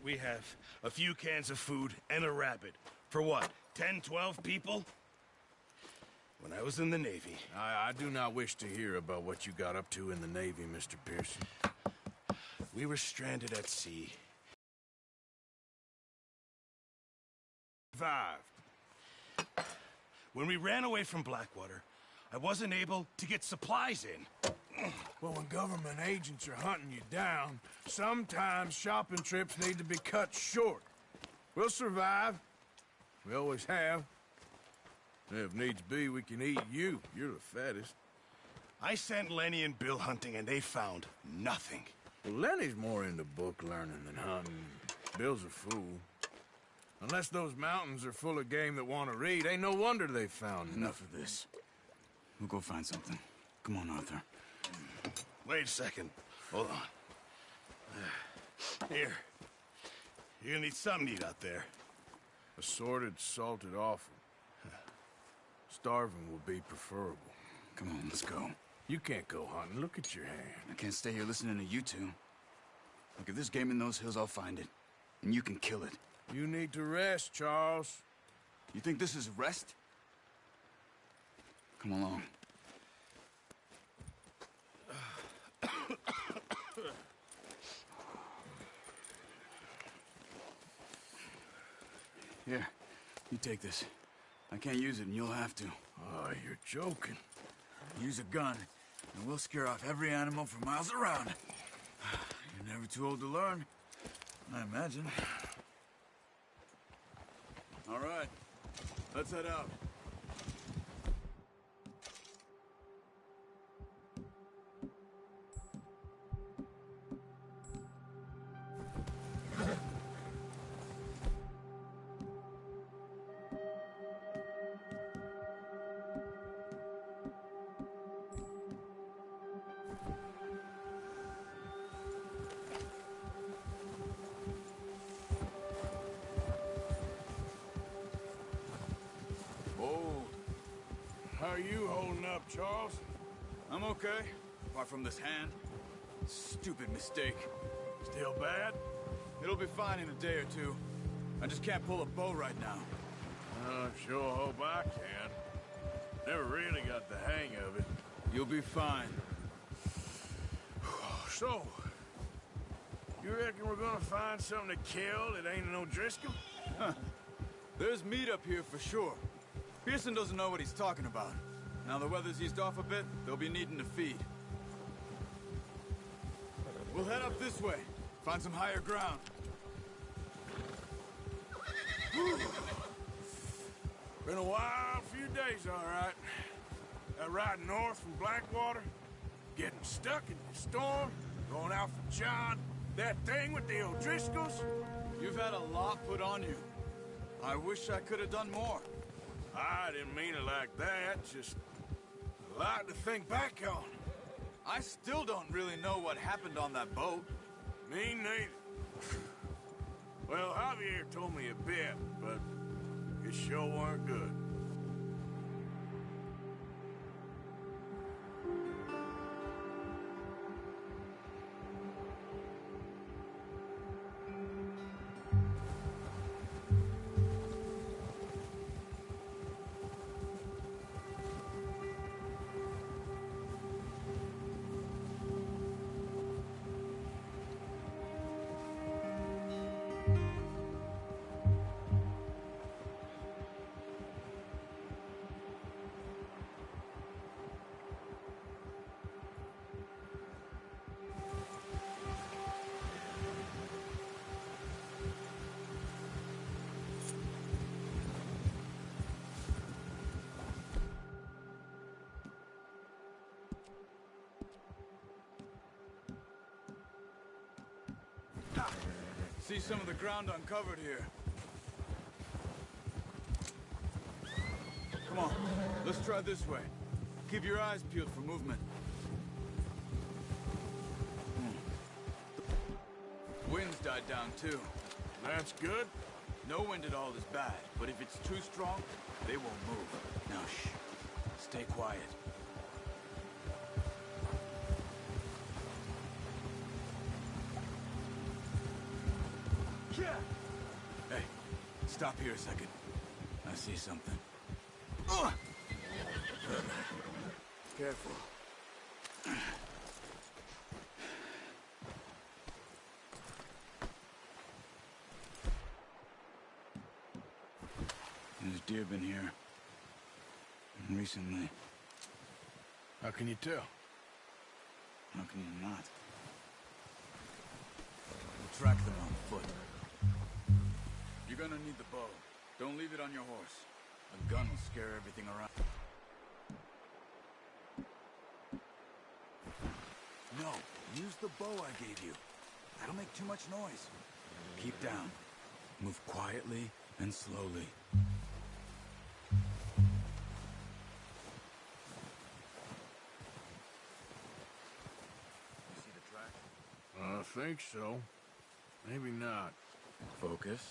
we have a few cans of food and a rabbit. For what, 10, 12 people? When I was in the Navy... I do not wish to hear about what you got up to in the Navy, Mr. Pearson. We were stranded at sea. Survived. When we ran away from Blackwater, I wasn't able to get supplies in. Well, when government agents are hunting you down, sometimes shopping trips need to be cut short. We'll survive. We always have. If needs be, we can eat you. You're the fattest. I sent Lenny and Bill hunting, and they found nothing. Well, Lenny's more into book learning than hunting. Bill's a fool. Unless those mountains are full of game that want to read, ain't no wonder they found Enough of this. We'll go find something. Come on, Arthur. Wait a second. Hold on. Here. You're gonna need something to eat out there. Assorted, salted offal. Starving will be preferable. Come on, let's go. You can't go hunting. Look at your hand. I can't stay here listening to you two. Look, if there's game in those hills, I'll find it. And you can kill it. You need to rest, Charles. You think this is rest? Come along. Here, you take this. I can't use it, and you'll have to. Oh, you're joking. Use a gun, and we'll scare off every animal for miles around. You're never too old to learn, I imagine. All right, let's head out. How are you holding up, Charles? I'm okay, apart from this hand. Stupid mistake. Still bad? It'll be fine in a day or two. I just can't pull a bow right now. I sure hope I can. Never really got the hang of it. You'll be fine. So, you reckon we're gonna find something to kill that ain't no Driscoll? Huh. There's meat up here for sure. Pearson doesn't know what he's talking about. Now the weather's eased off a bit, they'll be needing to feed. We'll head up this way, find some higher ground. Been a wild few days, all right. That ride north from Blackwater, getting stuck in the storm, going out for John, that thing with the O'Driscolls. You've had a lot put on you. I wish I could have done more. I didn't mean it like that, just a lot to think back on. I still don't really know what happened on that boat. Me neither. Well, Javier told me a bit, but it sure weren't good. See some of the ground uncovered here. Come on, let's try this way. Keep your eyes peeled for movement. Wind's died down too. That's good. No wind at all is bad, but if it's too strong, they won't move. Now shh, stay quiet. Hey, stop here a second. I see something. Careful. There's deer been here. Recently. How can you tell? How can you not? We'll track them on foot. You're gonna need the bow. Don't leave it on your horse. A gun will scare everything around. No, use the bow I gave you. That'll make too much noise. Keep down. Move quietly and slowly. You see the track? I think so. Maybe not. Focus.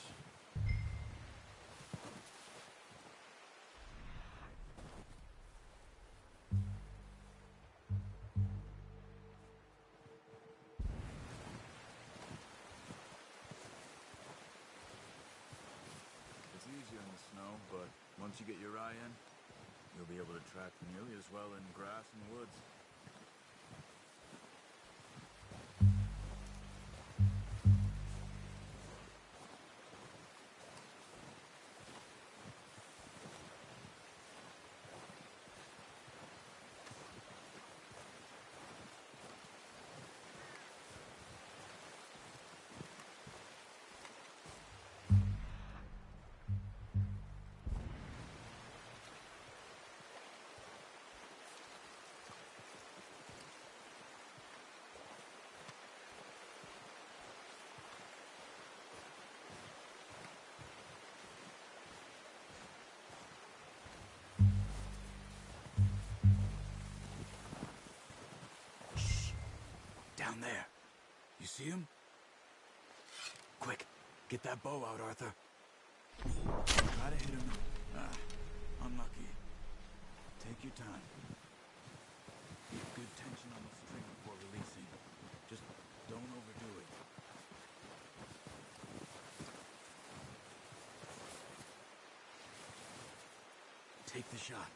It's easier in the snow, but once you get your eye in, you'll be able to track nearly as well in grass and woods. Down there. You see him? Quick, get that bow out, Arthur. Try to hit him. Unlucky. Take your time. Keep good tension on the string before releasing. Just don't overdo it. Take the shot.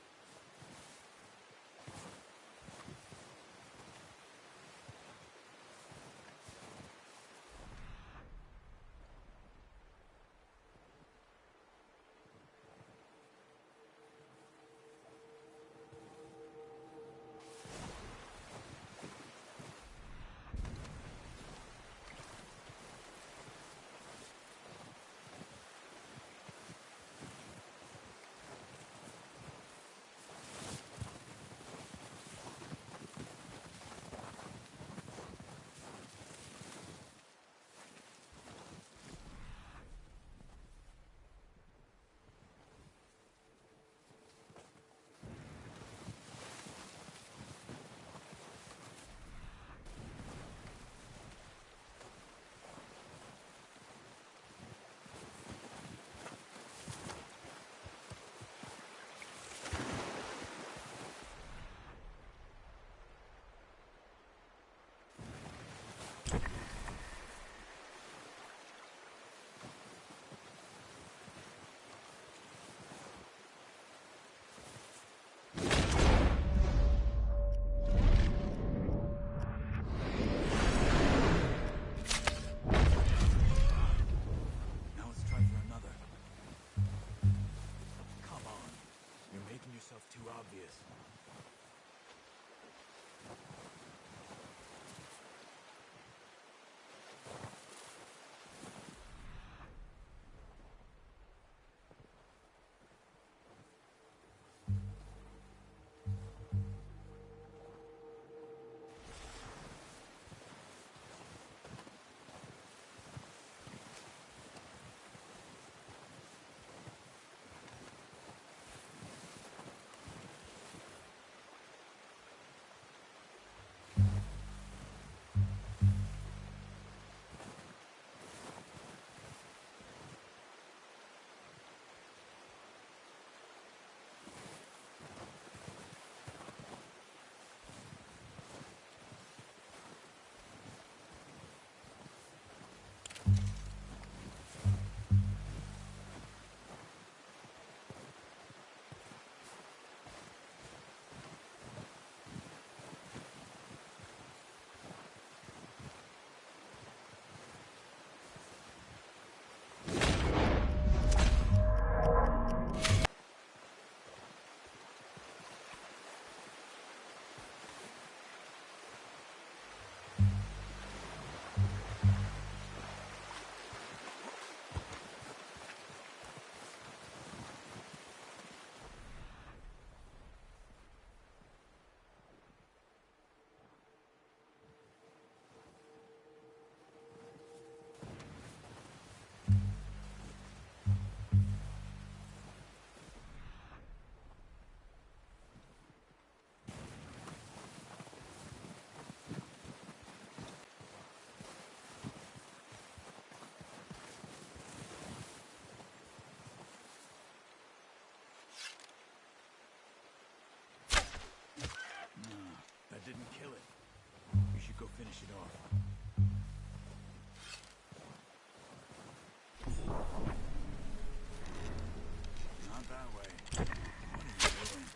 Not that way. What are you doing?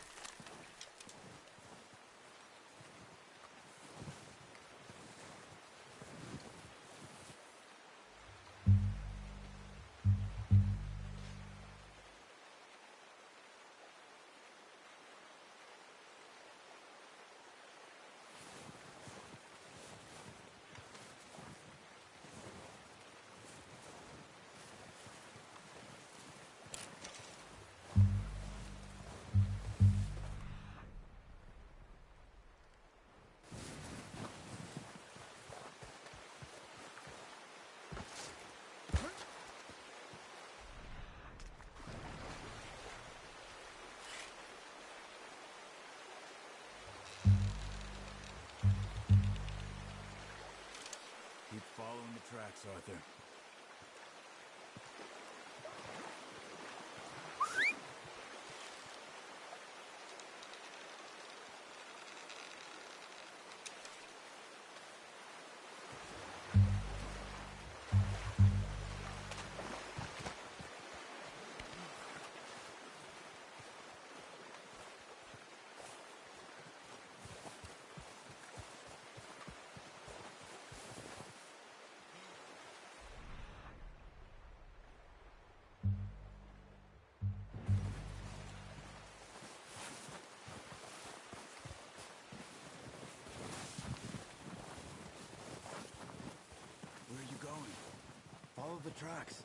Keep following the tracks, Arthur. Where are you going? Follow the tracks.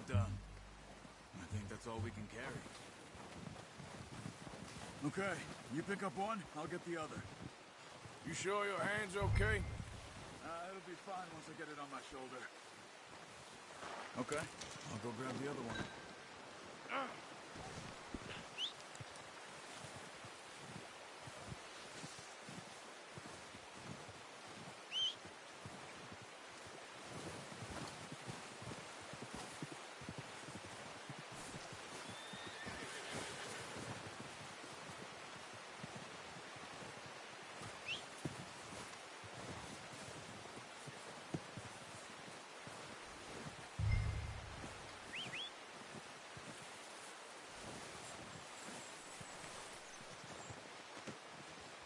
done. I think that's all we can carry. Okay, you pick up one, I'll get the other. You sure your hand's okay? It'll be fine once I get it on my shoulder. Okay, I'll go grab the other one.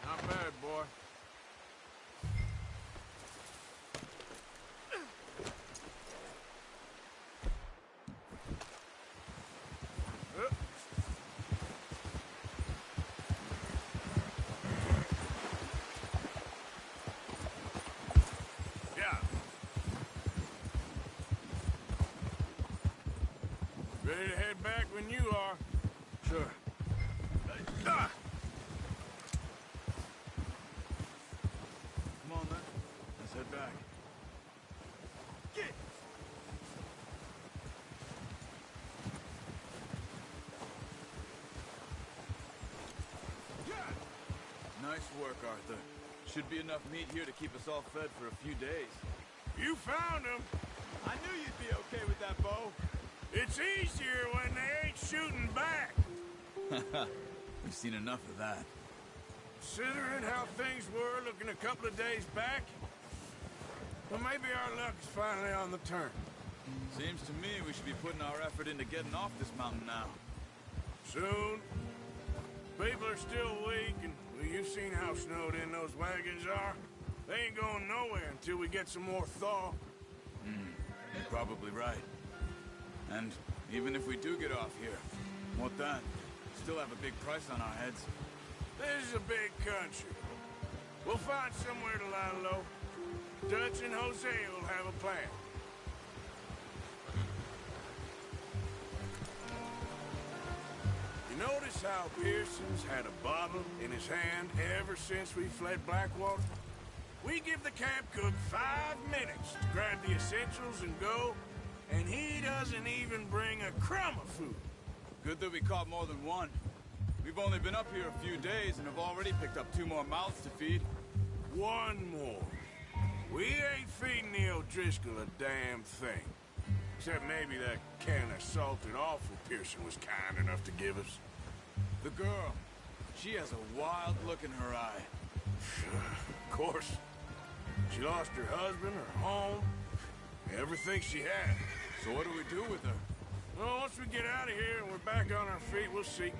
Not bad, boy. Yeah. Ready to head back when you are. Sure. Come on, then. Let's head back. Get! Nice work, Arthur. Should be enough meat here to keep us all fed for a few days. You found him. I knew you'd be okay with that bow. It's easier when they ain't shooting back. We've seen enough of that. Considering how things were looking a couple of days back, well, maybe our luck is finally on the turn. Seems to me we should be putting our effort into getting off this mountain now. Soon. People are still weak, and well, you've seen how snowed in those wagons are. They ain't going nowhere until we get some more thaw. You're probably right. And even if we do get off here, what then? Still have a big price on our heads. This is a big country. We'll find somewhere to lie low. Dutch and Jose will have a plan. You notice how Pearson's had a bottle in his hand ever since we fled Blackwater? We give the camp cook 5 minutes to grab the essentials and go, and he doesn't even bring a crumb of food. Good that we caught more than one. We've only been up here a few days and have already picked up 2 more mouths to feed. 1 more. We ain't feeding the O'Driscoll a damn thing. Except maybe that can of salted offal Pearson was kind enough to give us. The girl, she has a wild look in her eye. Of course. She lost her husband, her home, everything she had. So what do we do with her? Well, once we get out of here and we're back on our feet, we'll see.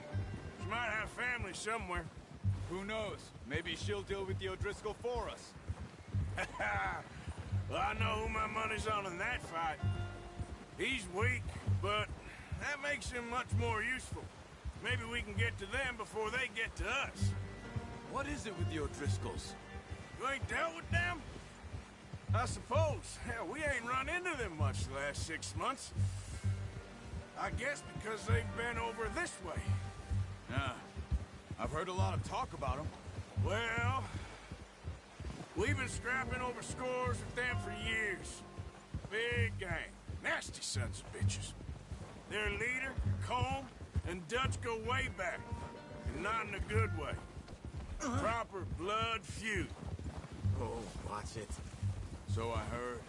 She might have family somewhere. Who knows? Maybe she'll deal with the O'Driscoll for us. Well, I know who my money's on in that fight. He's weak, but that makes him much more useful. Maybe we can get to them before they get to us. What is it with the O'Driscolls? You ain't dealt with them? I suppose. Hell, we ain't run into them much the last 6 months. I guess because they've been over this way. Yeah. I've heard a lot of talk about them. Well, we've been scrapping over scores with them for years. Big gang. Nasty sons of bitches. Their leader, Combe, and Dutch go way back. And not in a good way. Proper blood feud. Oh, watch it. So I heard.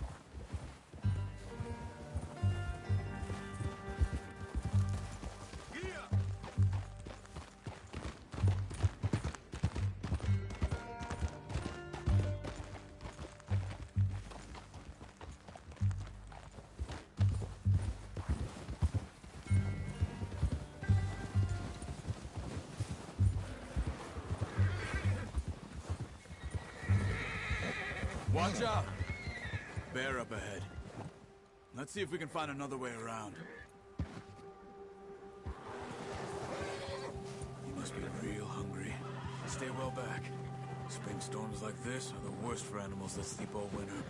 Watch out! Bear up ahead. Let's see if we can find another way around. He must be real hungry. Stay well back. Spring storms like this are the worst for animals that sleep all winter.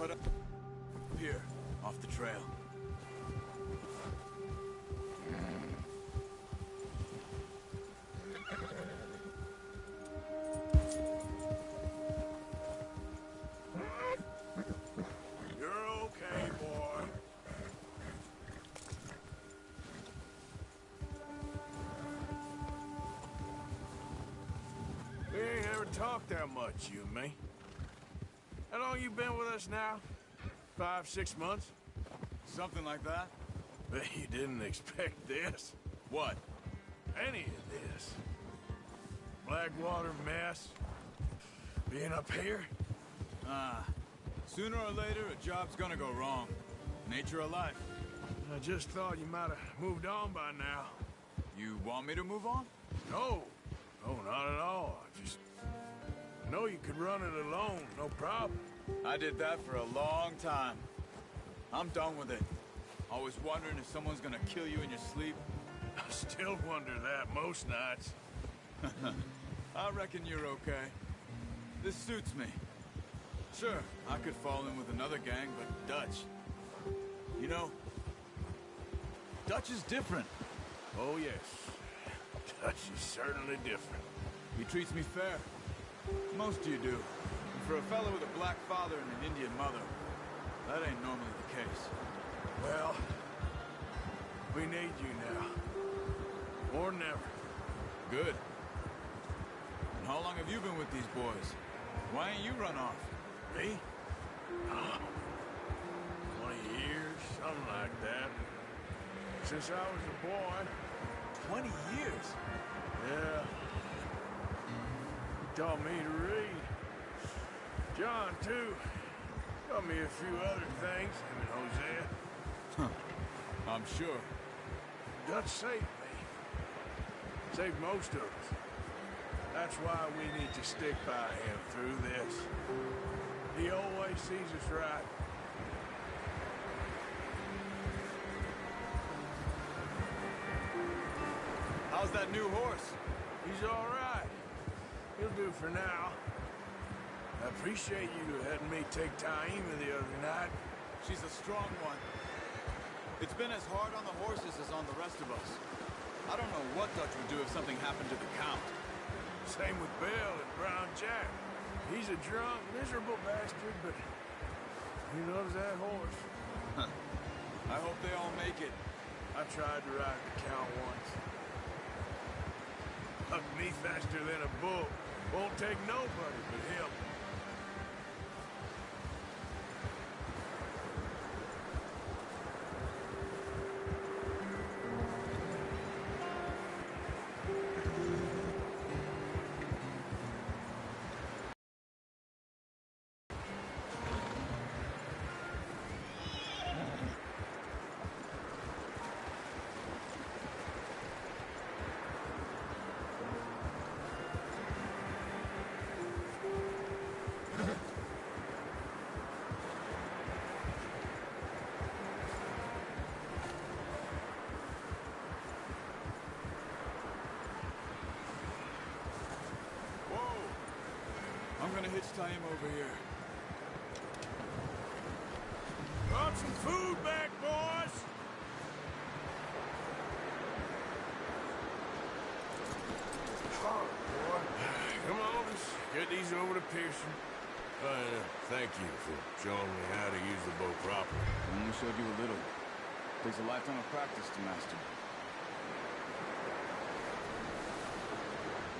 cut up here, off the trail. You're okay, boy. We ain't ever talked that much, you and me. How long you been with us now? 5, 6 months? Something like that? Bet you didn't expect this. What? Any of this. Blackwater mess. Being up here? Sooner or later, a job's gonna go wrong. Nature of life. I just thought you might have moved on by now. You want me to move on? No. No, not at all. I know you could run it alone, no problem. I did that for a long time. I'm done with it. Always wondering if someone's gonna kill you in your sleep. I still wonder that most nights. I reckon you're okay. This suits me. Sure, I could fall in with another gang, but Dutch... You know, Dutch is different. Oh, yes. Dutch is certainly different. He treats me fair. Most of you do. And for a fellow with a black father and an Indian mother, that ain't normally the case. Well, we need you now. More than ever. Good. And how long have you been with these boys? Why ain't you run off? Me? 20 years, something like that. Since I was a boy. 20 years? Yeah. He taught me to read. John, too. Taught me a few other things, him and Hosea. I'm sure. Dutch saved me. Saved most of us. That's why we need to stick by him through this. He always sees us right. How's that new horse? He's all right. He'll do for now. I appreciate you letting me take Taima the other night. She's a strong one. It's been as hard on the horses as on the rest of us. I don't know what Dutch would do if something happened to the Count. Same with Bill and Brown Jack. He's a drunk, miserable bastard, but he loves that horse. I hope they all make it. I tried to ride the Count once. Hugged me faster than a bull. Won't take nobody but him. I'm gonna hitch time over here. Brought some food back, boys! Oh, boy. Come on, let's get these over to Pearson. Thank you for showing me how to use the bow properly. I only showed you a little. Takes a lifetime of practice to master.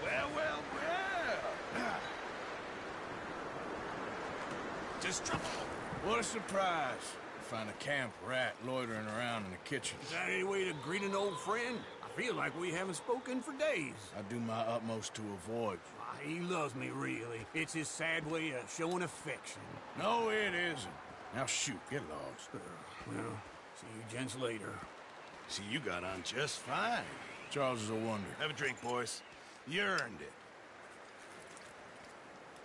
Well, well, well! Just drop. What a surprise. Find a camp rat loitering around in the kitchen. Is that any way to greet an old friend? I feel like we haven't spoken for days. I do my utmost to avoid. He loves me, really. It's his sad way of showing affection. No, it isn't. Now shoot, get lost. Well, see you gents later. See, you got on just fine. Charles is a wonder. Have a drink, boys. You earned it.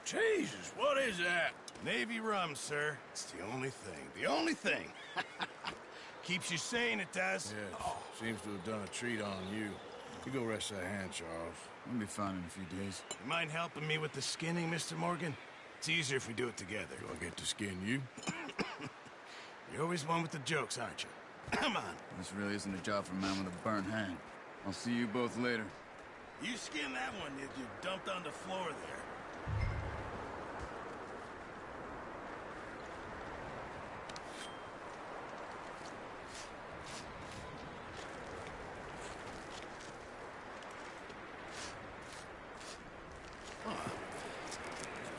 Jesus, what is that? Navy rum, sir. It's the only thing. The only thing. Keeps you sane, it does. Yes, seems to have done a treat on you. You go rest that hand, Charles. I'll be fine in a few days. You mind helping me with the skinning, Mr. Morgan? It's easier if we do it together. Do I get to skin you? You're always one with the jokes, aren't you? Come on. This really isn't a job for a man with a burnt hand. I'll see you both later. You skinned that one you dumped on the floor there.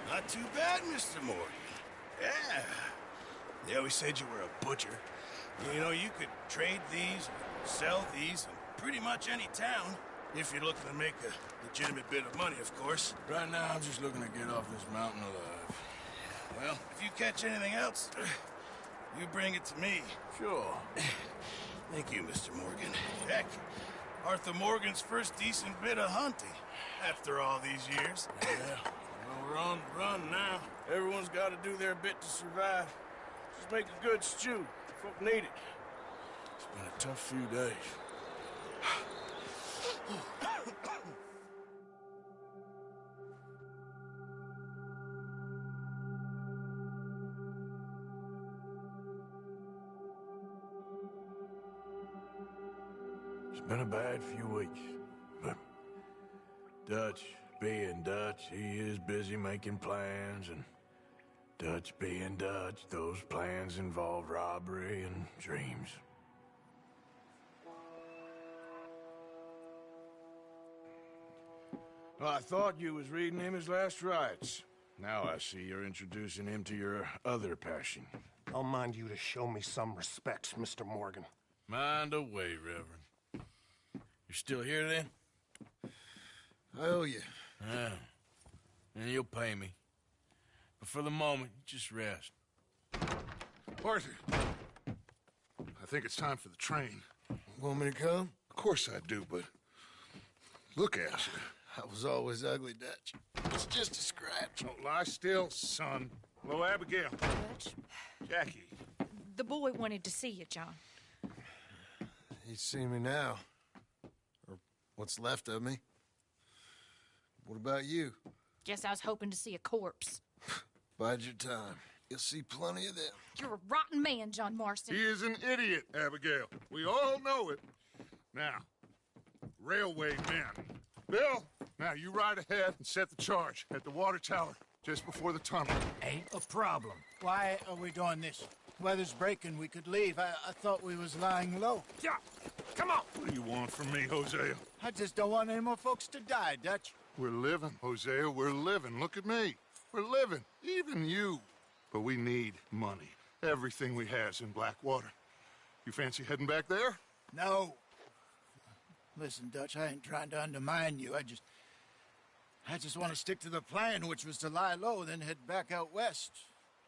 Not too bad, Mr. Morgan. Yeah. They always said you were a butcher. You know, you could trade these, sell these, in pretty much any town, if you're looking to make a legitimate bit of money, of course. Right now, I'm just looking to get off this mountain alive. Well, if you catch anything else, you bring it to me. Sure. Thank you, Mr. Morgan. Heck, Arthur Morgan's first decent bit of hunting, after all these years. Yeah. Well, run now. Everyone's got to do their bit to survive. Just make a good stew. Folk need it. It's been a tough few days. It's been a bad few weeks, but Dutch being Dutch, he is busy making plans, and Dutch being Dutch, those plans involve robbery and dreams. Well, I thought you was reading him his last rites. Now I see you're introducing him to your other passion. I'll mind you to show me some respect, Mr. Morgan. Mind away, Reverend. You're still here, then? I owe you. Yeah. And you'll pay me. But for the moment, just rest. Arthur, I think it's time for the train. Want me to come? Of course I do, but look at you. I was always ugly, Dutch. It's just a scratch. Don't lie still, son. Hello, Abigail. Dutch, Jackie. the boy wanted to see you, John. He's seen me now. Or what's left of me. What about you? Guess I was hoping to see a corpse. Bide your time. You'll see plenty of them. You're a rotten man, John Marston. He is an idiot, Abigail. We all know it. Now, railway men. Bill, now you ride ahead and set the charge at the water tower just before the tunnel. Ain't a problem. Why are we doing this? Weather's breaking. We could leave. I thought we was lying low. Yeah, come on. What do you want from me, Hosea? I just don't want any more folks to die, Dutch. We're living, Hosea. We're living. Look at me. We're living. Even you. But we need money. Everything we has in Blackwater. You fancy heading back there? No. Listen, Dutch, I ain't trying to undermine you. I just want to stick to the plan, which was to lie low, then head back out west.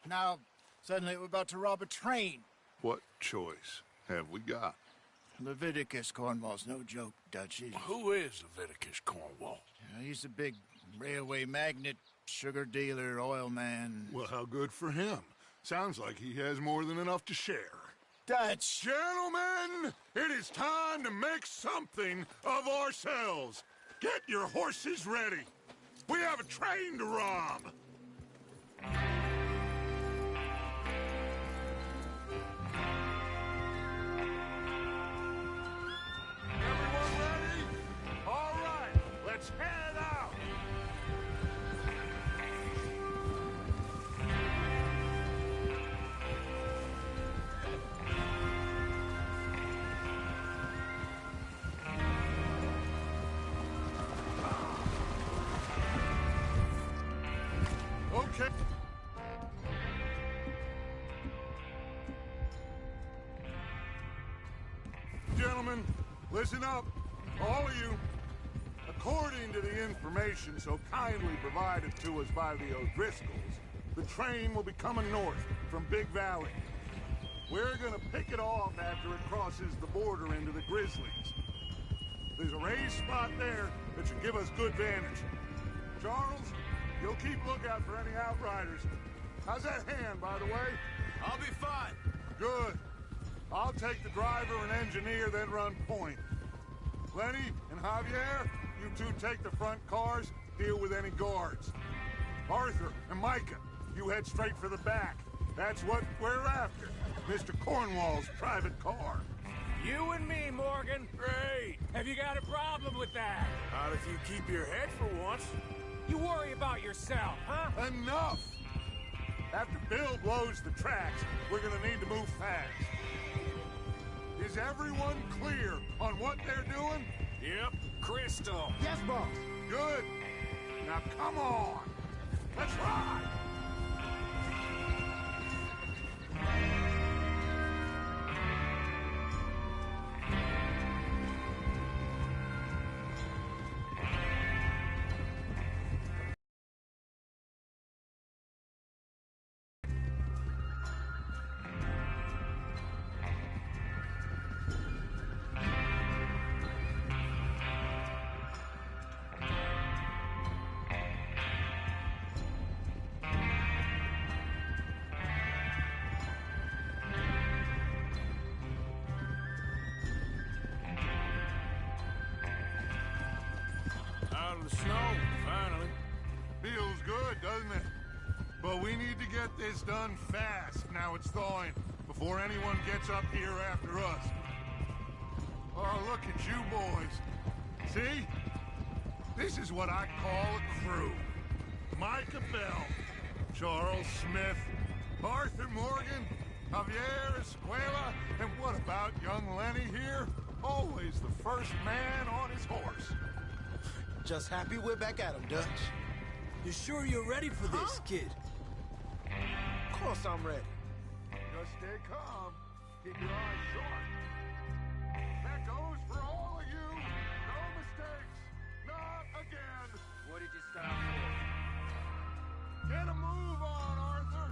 Now, suddenly we're about to rob a train. What choice have we got? Leviticus Cornwall's no joke, Dutch. Who is Leviticus Cornwall? He's a big railway magnate, sugar dealer, oil man. Well, how good for him. Sounds like he has more than enough to share. Dutch! Gentlemen, it is time to make something of ourselves. Get your horses ready. We have a train to rob. Everyone ready? All right, let's head out. Okay. Gentlemen, listen up, all of you. According to the information so kindly provided to us by the O'Driscolls, the train will be coming north from Big Valley. We're gonna pick it off after it crosses the border into the Grizzlies. There's a raised spot there that should give us good vantage. Charles, you'll keep lookout for any outriders. How's that hand, by the way? I'll be fine. Good. I'll take the driver and engineer, then run point. Lenny and Javier, you two take the front cars, deal with any guards. Arthur and Micah, you head straight for the back. That's what we're after. Mr. Cornwall's private car. You and me, Morgan. Great. Have you got a problem with that? Not if you keep your head for once. You worry about yourself, huh? Enough! After Bill blows the tracks, we're gonna need to move fast. Is everyone clear on what they're doing? Yep. Crystal. Yes, boss. Good. Now come on. Let's ride! Out of the snow, finally. Feels good, doesn't it? But we need to get this done fast. Now it's thawing, before anyone gets up here after us. Oh, look at you boys. See? This is what I call a crew. Micah Bell, Charles Smith, Arthur Morgan, Javier Escuela, and what about young Lenny here? Always the first man on his horse. Just happy we're back at him, Dutch. You sure you're ready for this, kid? Of course I'm ready. Just stay calm. Keep your eyes sharp. That goes for all of you. No mistakes. Not again. What did you stop for? Get a move on, Arthur.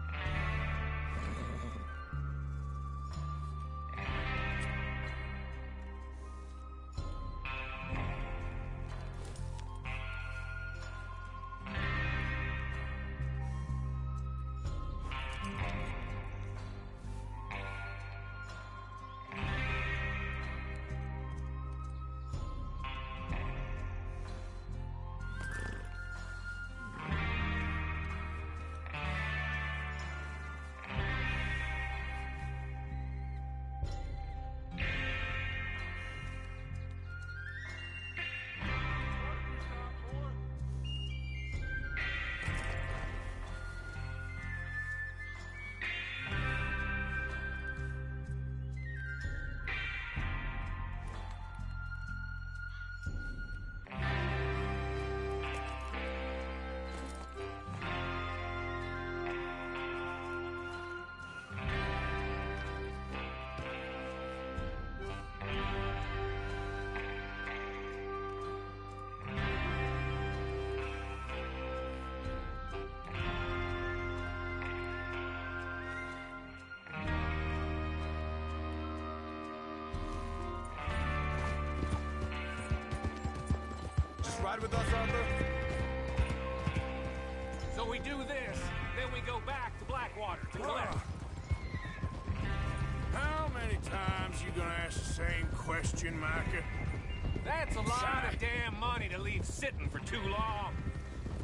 Ride with us, Arthur? So we do this, then we go back to Blackwater to collect. How many times you gonna ask the same question, Micah? That's a lot of damn money to leave sitting for too long.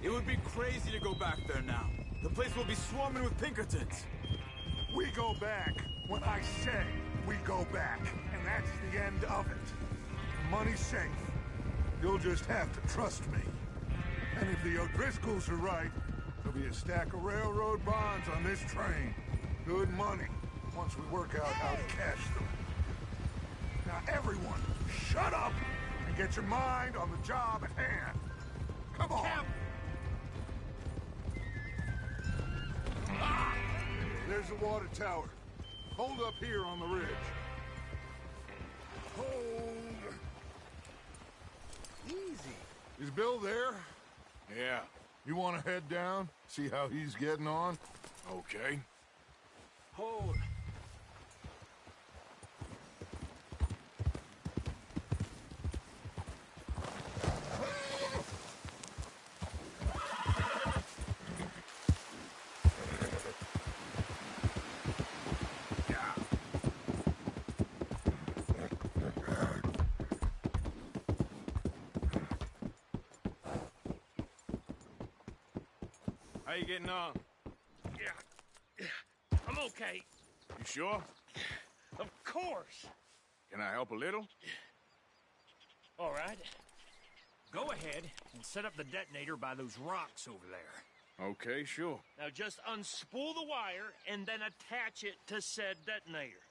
It would be crazy to go back there now. The place will be swarming with Pinkertons. We go back when I say we go back, and that's the end of it. Money's safe. You'll just have to trust me. And if the O'Driscolls are right, there'll be a stack of railroad bonds on this train. Good money, once we work out how to cash them. Now everyone, shut up and get your mind on the job at hand. Come on. Ah! There's the water tower. Hold up here on the ridge. Hold. Easy. Is Bill there? Yeah. You want to head down? See how he's getting on? Okay. Hold. How you getting on? I'm okay. You sure? Of course. Can I help a little? All right. Go ahead and set up the detonator by those rocks over there. Okay, sure. Now just unspool the wire and then attach it to said detonator.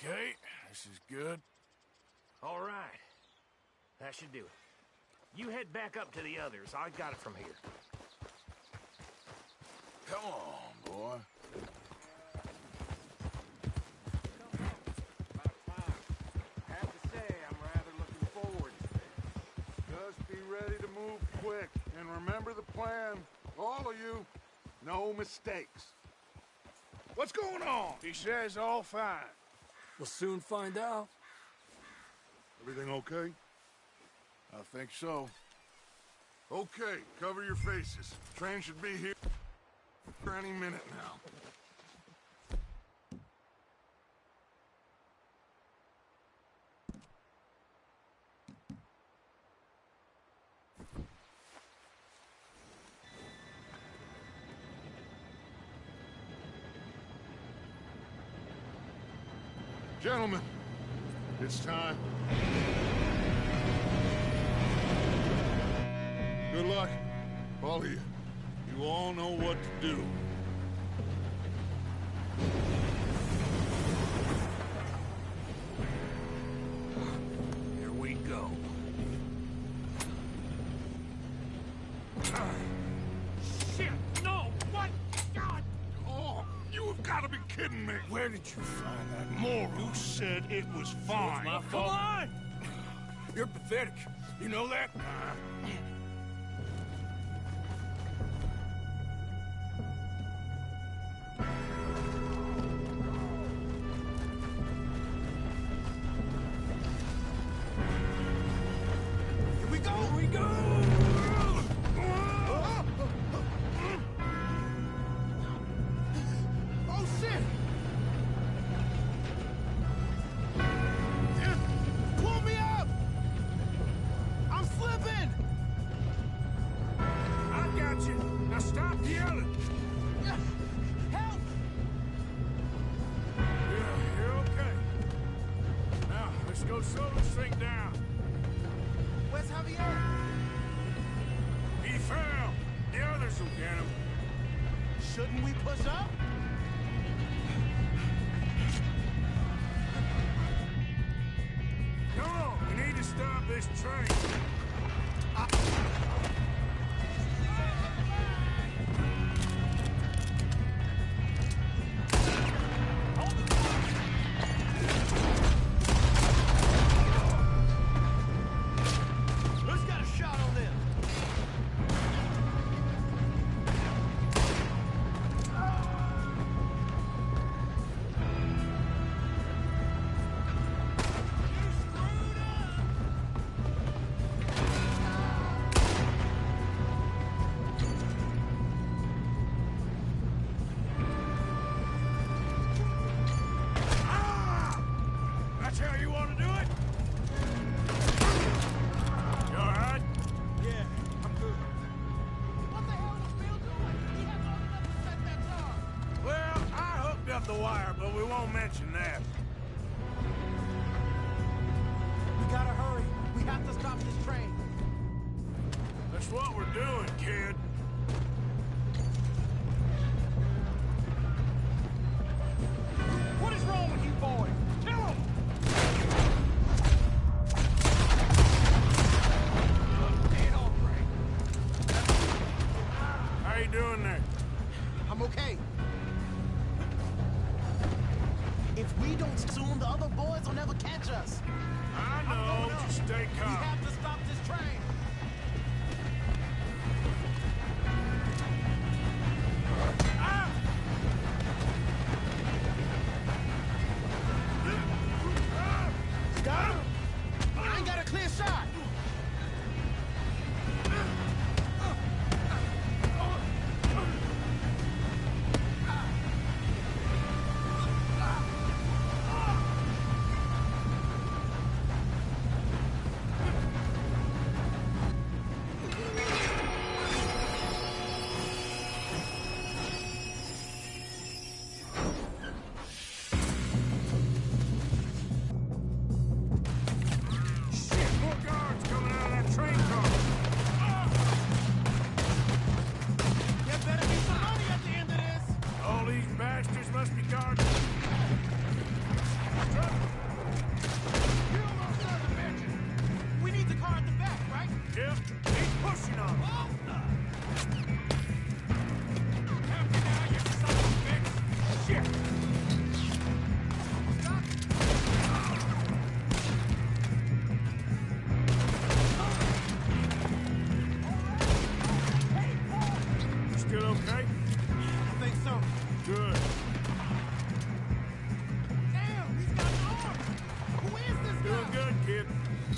Okay, this is good. All right. That should do it. You head back up to the others. I got it from here. Come on, boy. I have to say, I'm rather looking forward to this. Just be ready to move quick, and remember the plan. All of you, no mistakes. What's going on? He says all fine. We'll soon find out. Everything okay? I think so. Okay, cover your faces. Train should be here any minute now. Gentlemen, it's time. Good luck, all of you. You all know what to do. Here we go. Shit! No! What? God! Oh, you have got to be kidding me. Where did you find that moron? You said it was fine. My fault. Come on! You're pathetic. You know that? Here we go! Here we go! Oh, shit! Pull me up! I'm slipping! I got you. Now stop yelling. Help! Yeah, you're okay. Now, let's go slow this thing down. Where's Javier? He fell. The others will get him. Shouldn't we push up? Come on, we need to stop this train. Who's got a shot on this? That's how you want to do it? You all right? Yeah, I'm good. What the hell is Bill doing? He has all enough to set that jar. Well, I hooked up the wire, but we won't mention that. We gotta hurry. We have to stop this train. That's what we're doing, kid. What is wrong with you boys? Kill him! How you doing there? I'm okay. If we don't soon, the other boys will never catch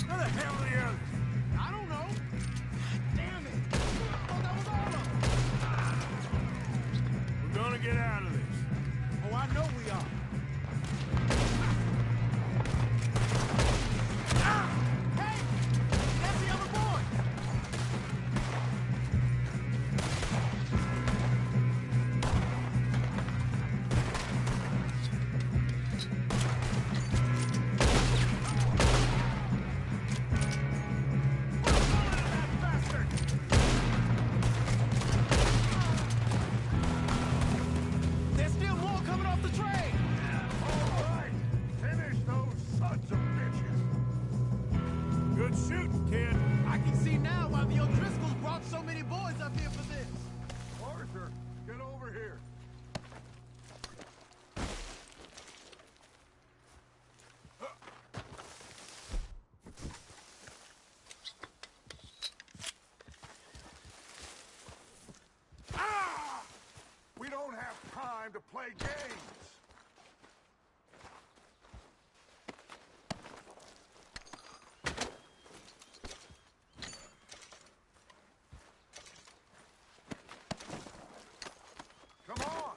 Where the hell are the others? I don't know. Damn it. Oh, that was all of them. We're gonna get out of this. Oh, I know we are. Hey! That's the other boy! There's still more coming off the train! All right, finish those sons of bitches. Good shooting, kid. I can see now why the O'Driscolls brought so many boys up here for this. Arthur, get over here. Ah! We don't have time to play games. Come on.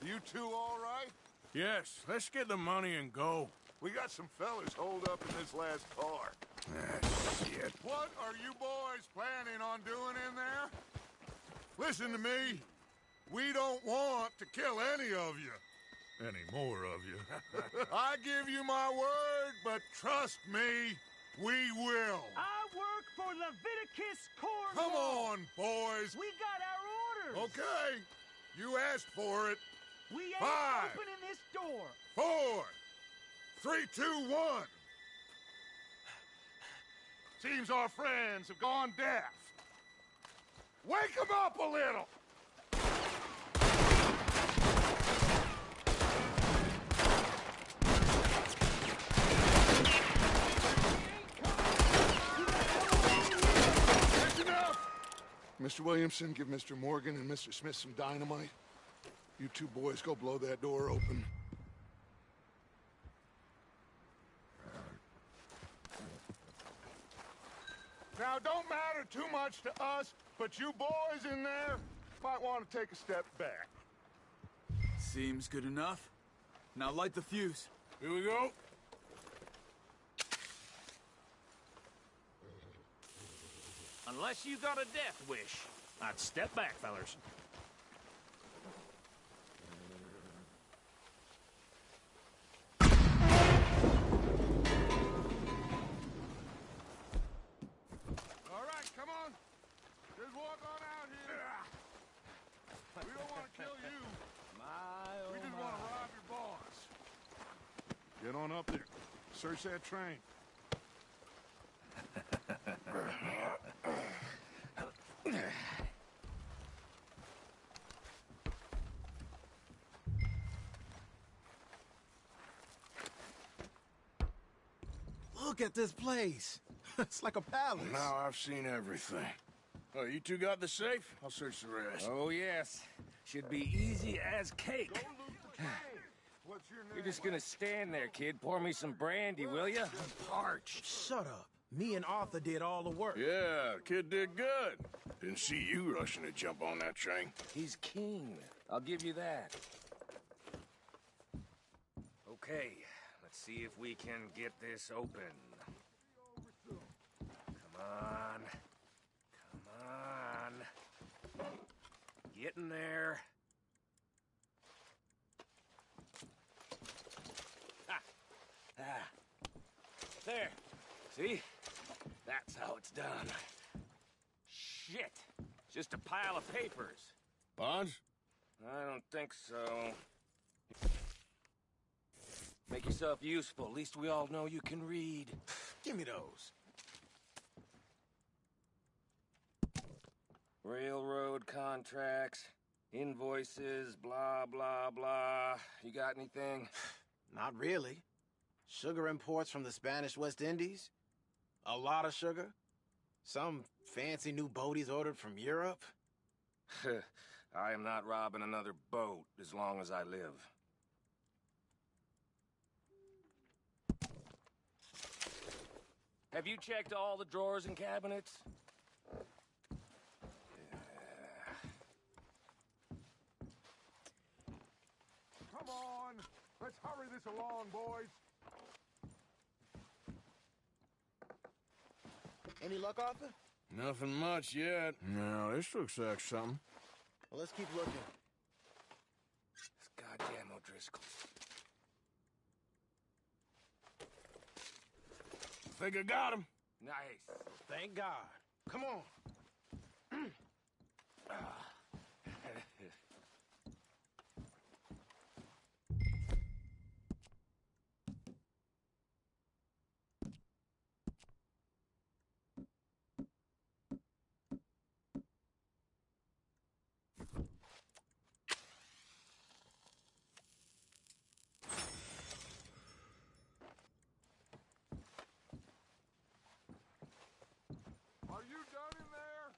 You two all right? Yes, let's get the money and go. We got some fellas holed up in this last car. Ah, shit. What are you boys planning on doing in there? Listen to me. We don't want to kill any of you. Any more of you. I give you my word, but trust me, we will. I work for Leviticus Corps. Come on, boys. We got our orders. Okay. You asked for it. We ain't 5, opening this door. 4, 3, 2, 1. Seems our friends have gone deaf. Wake them up a little. That's enough. Mr. Williamson, give Mr. Morgan and Mr. Smith some dynamite. You two boys go blow that door open. Now, don't matter too much to us, but you boys in there might want to take a step back. Seems good enough. Now light the fuse. Here we go. Unless you got a death wish, I'd step back, fellers. All right, come on. Just walk on out here. We don't want to kill you. We just want to rob your boss. Get on up there. Search that train. Look at this place. It's like a palace. Now I've seen everything. Oh, you two got the safe? I'll search the rest. Oh, yes. Should be easy as cake. Go loot the train. What's your name? You're just gonna stand there, kid. Pour me some brandy, will ya? I'm parched. Shut up. Me and Arthur did all the work. Yeah, kid did good. Didn't see you rushing to jump on that train. He's keen. I'll give you that. Okay, let's see if we can get this open. Come on. Come on. Get in there. Ah. There. See? That's how it's done. Shit. Just a pile of papers. Bonds? I don't think so. Make yourself useful. At least we all know you can read. Give me those. Railroad contracts, invoices, blah, blah, blah. You got anything? Not really. Sugar imports from the Spanish West Indies. A lot of sugar. Some fancy new boat he's ordered from Europe? I am not robbing another boat as long as I live. Have you checked all the drawers and cabinets? Come on! Let's hurry this along, boys! Any luck, Arthur? Nothing much yet. No, this looks like something. Well, let's keep looking. This goddamn O'Driscoll. Think I got him. Nice. Thank God. Come on. Are you done in there?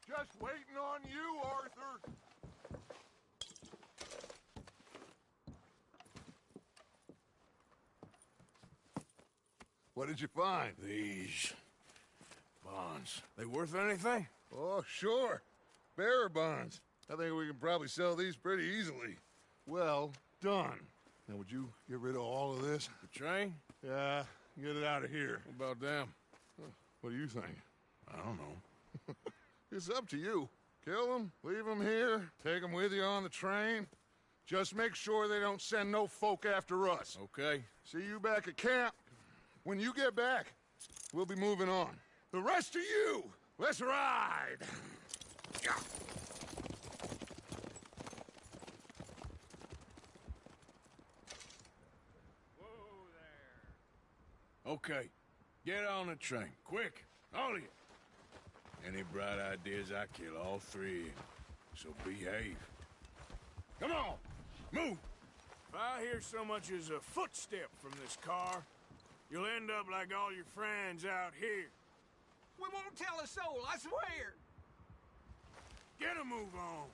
Just waiting on you, Arthur. What did you find? These bonds. They worth anything? Oh, sure. Bearer bonds. I think we can probably sell these pretty easily. Well done. Now, would you get rid of all of this? The train? Yeah, get it out of here. What about them? What do you think? I don't know. It's up to you. Kill them, leave them here, take them with you on the train. Just make sure they don't send no folk after us. Okay. See you back at camp. When you get back, we'll be moving on. The rest of you, let's ride! Okay. Get on the train. Quick. All of you. Any bright ideas, I kill all three of you. So behave. Come on! Move! If I hear so much as a footstep from this car, you'll end up like all your friends out here. We won't tell a soul, I swear! Get a move on!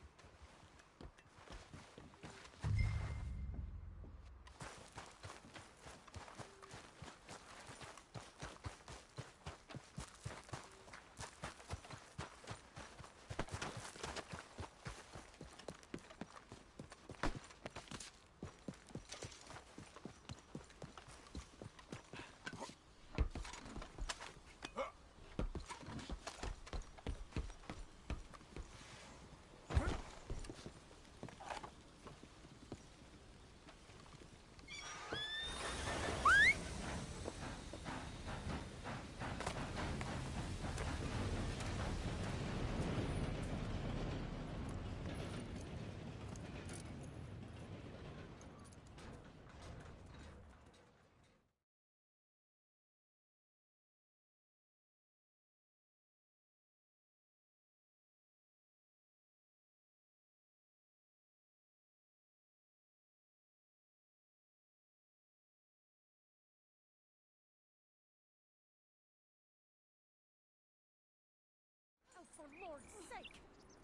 Oh, for Lord's sake!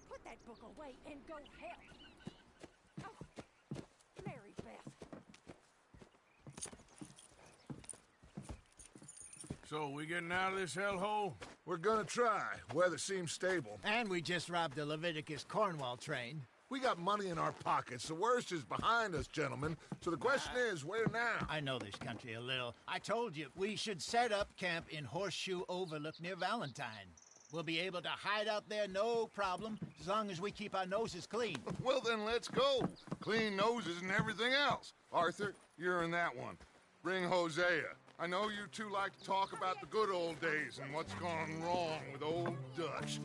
Put that book away and go help! Oh, Mary Beth. So, we getting out of this hellhole? We're gonna try. Weather seems stable. And we just robbed the Leviticus Cornwall train. We got money in our pockets. The worst is behind us, gentlemen. So the question is, where now? I know this country a little. I told you, we should set up camp in Horseshoe Overlook near Valentine. We'll be able to hide out there no problem, as long as we keep our noses clean. Well, then let's go. Clean noses and everything else. Arthur, you're in that one. Bring Hosea. I know you two like to talk about the good old days and what's gone wrong with old Dutch.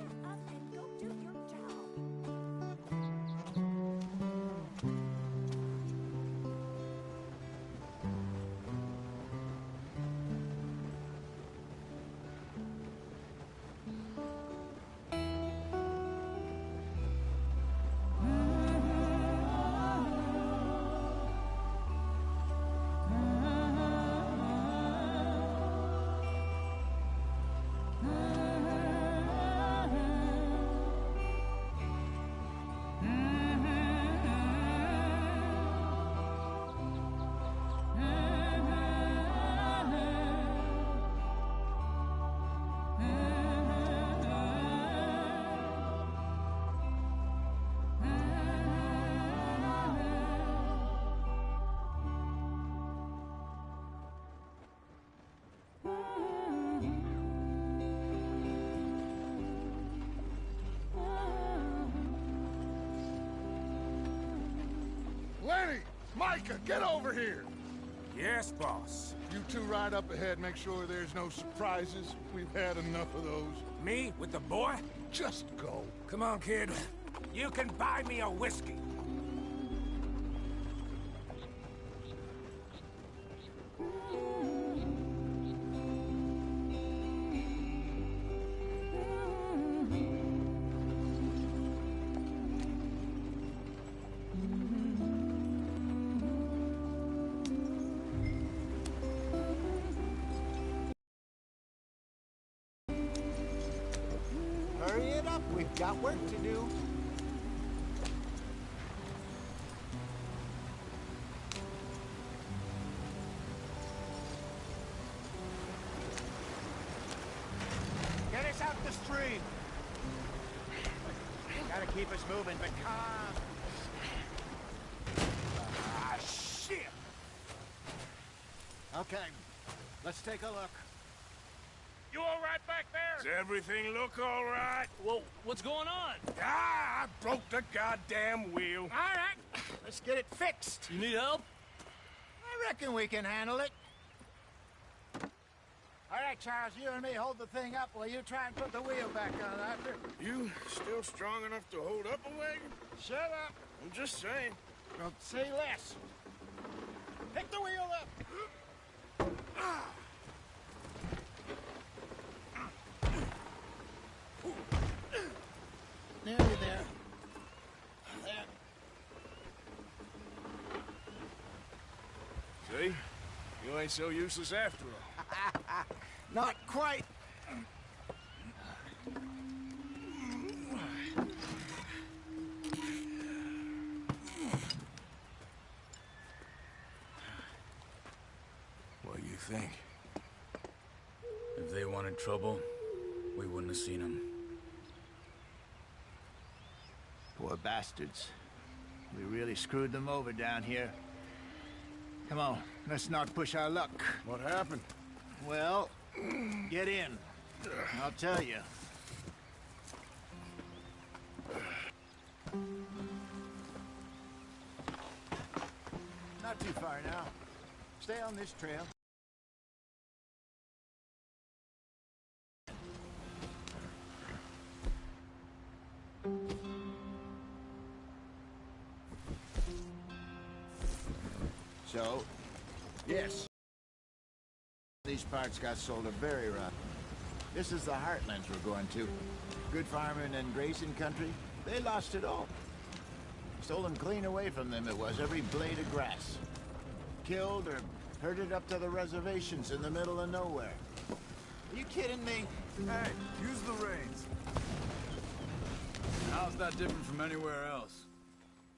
Micah, get over here! Yes, boss. You two ride up ahead, make sure there's no surprises. We've had enough of those. Me with the boy? Just go. Come on, kid. You can buy me a whiskey. Hurry it up, we've got work to do. Get us out the stream. Gotta keep us moving, but calm. Ah, shit! Okay, let's take a look. You all right back there? Does everything look all right? Well, what's going on? Ah, I broke the goddamn wheel. All right, let's get it fixed. You need help? I reckon we can handle it. All right, Charles, you and me hold the thing up while you try and put the wheel back on, Arthur. You still strong enough to hold up a wagon? Shut up. I'm just saying. Well, say less. Pick the wheel up. Nearly there. There. See? You ain't so useless after all. Not quite. What do you think? If they wanted trouble, we wouldn't have seen them. Poor bastards. We really screwed them over down here. Come on, let's not push our luck. What happened? Well, get in. I'll tell you. Not too far now. Stay on this trail. So, yes. These parts got sold are very rough. This is the heartlands we're going to. Good farming and grazing country. They lost it all. Stolen clean away from them it was, every blade of grass. Killed or herded up to the reservations in the middle of nowhere. Are you kidding me? Hey, use the reins. How's that different from anywhere else?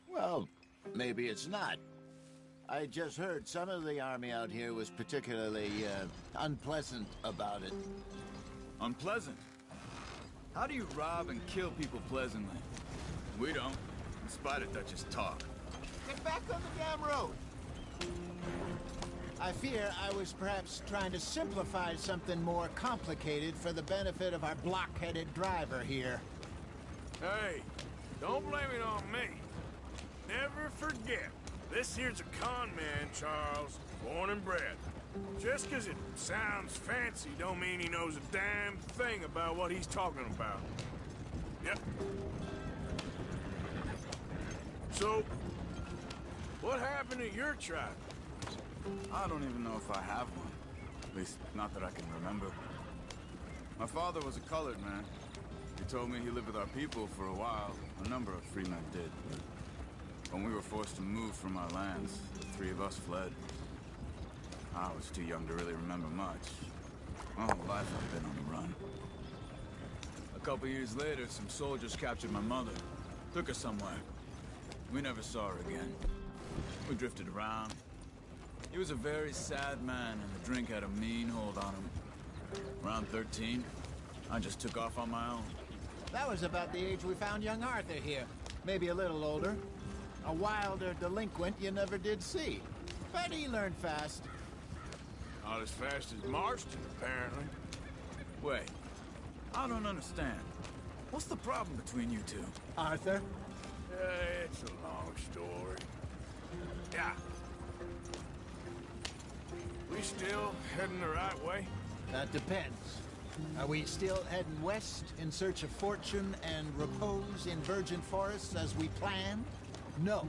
Well, maybe it's not. I just heard some of the army out here was particularly, unpleasant about it. Unpleasant? How do you rob and kill people pleasantly? We don't, in spite of Dutch's talk. Get back on the damn road! I fear I was perhaps trying to simplify something more complicated for the benefit of our block-headed driver here. Hey, don't blame it on me. Never forget, this here's a con man, Charles, born and bred. Just 'cause it sounds fancy don't mean he knows a damn thing about what he's talking about. Yep. So, what happened to your tribe? I don't even know if I have one. At least, not that I can remember. My father was a colored man. He told me he lived with our people for a while. A number of free men did. When we were forced to move from our lands, the three of us fled. I was too young to really remember much. My whole life I've been on the run. A couple years later, some soldiers captured my mother. Took her somewhere. We never saw her again. We drifted around. He was a very sad man, and the drink had a mean hold on him. Around 13, I just took off on my own. That was about the age we found young Arthur here. Maybe a little older. A wilder delinquent you never did see. But he learned fast. Not as fast as Marston, apparently. Wait, I don't understand. What's the problem between you two? Arthur? It's a long story. Yeah. We still heading the right way? That depends. Are we still heading west in search of fortune and repose in virgin forests as we planned? No.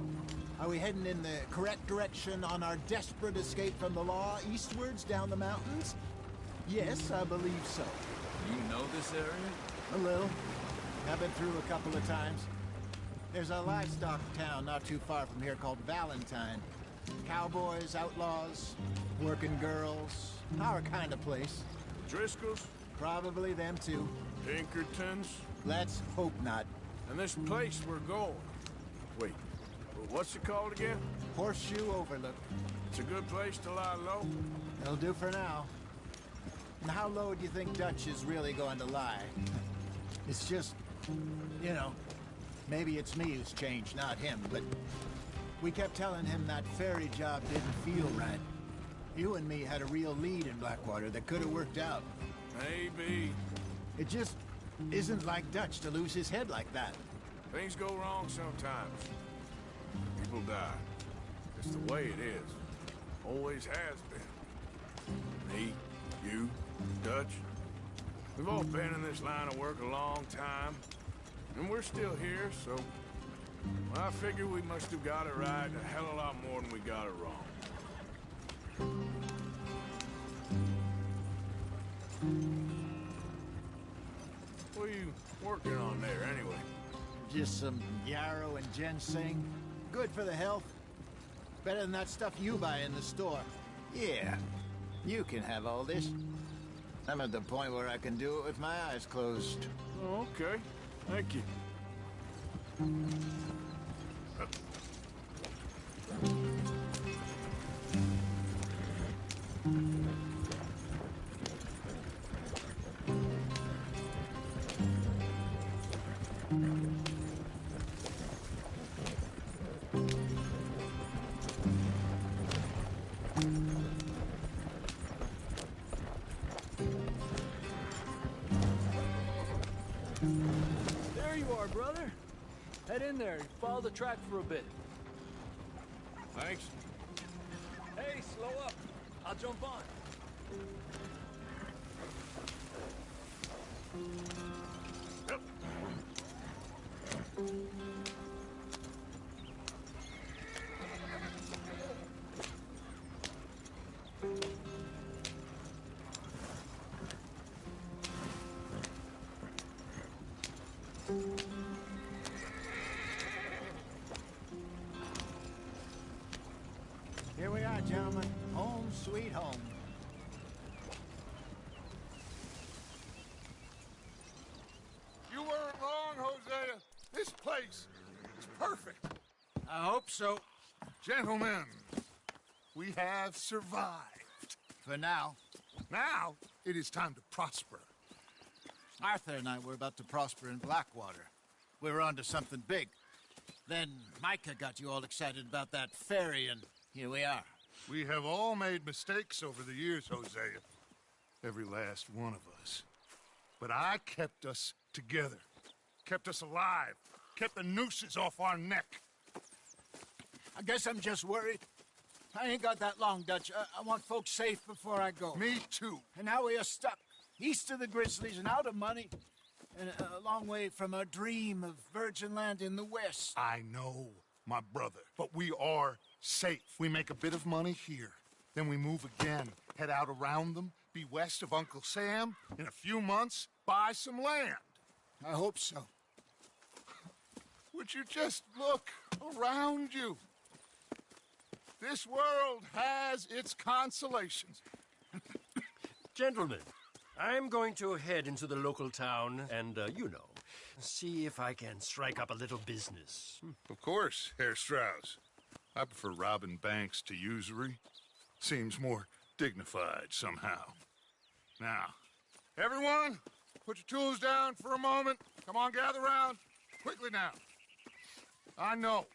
Are we heading in the correct direction on our desperate escape from the law eastwards down the mountains? Yes, I believe so. You know this area? A little. I've been through a couple of times. There's a livestock town not too far from here called Valentine. Cowboys, outlaws, working girls, our kind of place. Driscolls? Probably them too. Pinkertons? Let's hope not. And this place we're going. Wait, what's it called again? Horseshoe Overlook. It's a good place to lie low? It'll do for now. And how low do you think Dutch is really going to lie? It's just, you know, maybe it's me who's changed, not him, but we kept telling him that ferry job didn't feel right. You and me had a real lead in Blackwater that could have worked out. Maybe. It just isn't like Dutch to lose his head like that. Things go wrong sometimes. People die. It's the way it is. Always has been. Me, you, Dutch. We've all been in this line of work a long time. And we're still here, so... I figure we must have got it right a hell of a lot more than we got it wrong. What are you working on there, anyway? Just some yarrow and ginseng. Good for the health. Better than that stuff you buy in the store. Yeah, you can have all this. I'm at the point where I can do it with my eyes closed. Oh, okay. Thank you. There you are, brother. Head in there and follow the track for a bit. Thanks. Hey, slow up. I'll jump on. Yep. Here we are, gentlemen. Home sweet home. You weren't wrong, Hosea. This place is perfect. I hope so. Gentlemen, we have survived. For now. Now, it is time to prosper. Arthur and I were about to prosper in Blackwater. We were onto something big. Then Micah got you all excited about that ferry, and here we are. We have all made mistakes over the years, Hosea. Every last one of us. But I kept us together. Kept us alive. Kept the nooses off our neck. I guess I'm just worried. I ain't got that long, Dutch. I want folks safe before I go. Me too. And now we are stuck. East of the Grizzlies and out of money. And a long way from our dream of virgin land in the west. I know, my brother. But we are safe. We make a bit of money here. Then we move again. Head out around them. Be west of Uncle Sam. In a few months, buy some land. I hope so. Would you just look around you? This world has its consolations. Gentlemen, I'm going to head into the local town and, see if I can strike up a little business. Of course, Herr Strauss. I prefer robbing banks to usury. Seems more dignified somehow. Now, everyone, put your tools down for a moment. Come on, gather round. Quickly now. I know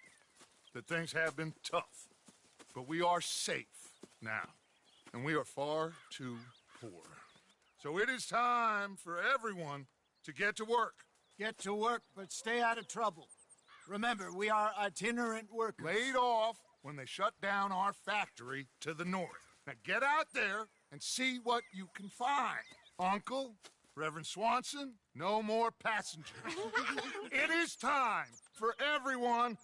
that things have been tough, but we are safe now, and we are far too poor. So it is time for everyone to get to work. Get to work, but stay out of trouble. Remember, we are itinerant workers. Laid off when they shut down our factory to the north. Now get out there and see what you can find. Uncle, Reverend Swanson, no more passengers. It is time for everyone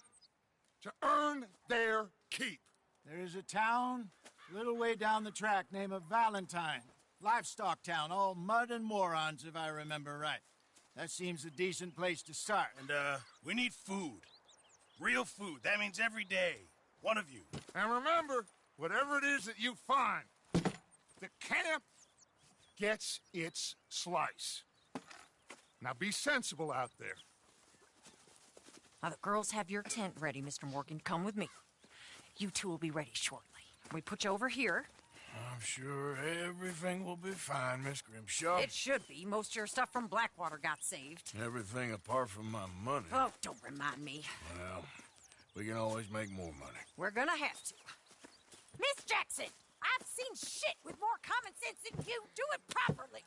to earn their keep. There is a town a little way down the track named Valentine. Livestock town, all mud and morons, if I remember right. That seems a decent place to start. And, we need food. Real food. That means every day. One of you. And remember, whatever it is that you find, the camp gets its slice. Now be sensible out there. Now, the girls have your tent ready, Mr. Morgan. Come with me. You two will be ready shortly. We put you over here. I'm sure everything will be fine, Miss Grimshaw. It should be. Most of your stuff from Blackwater got saved. Everything apart from my money. Oh, don't remind me. Well, we can always make more money. We're gonna have to. Miss Jackson, I've seen shit with more common sense than you. Do it properly.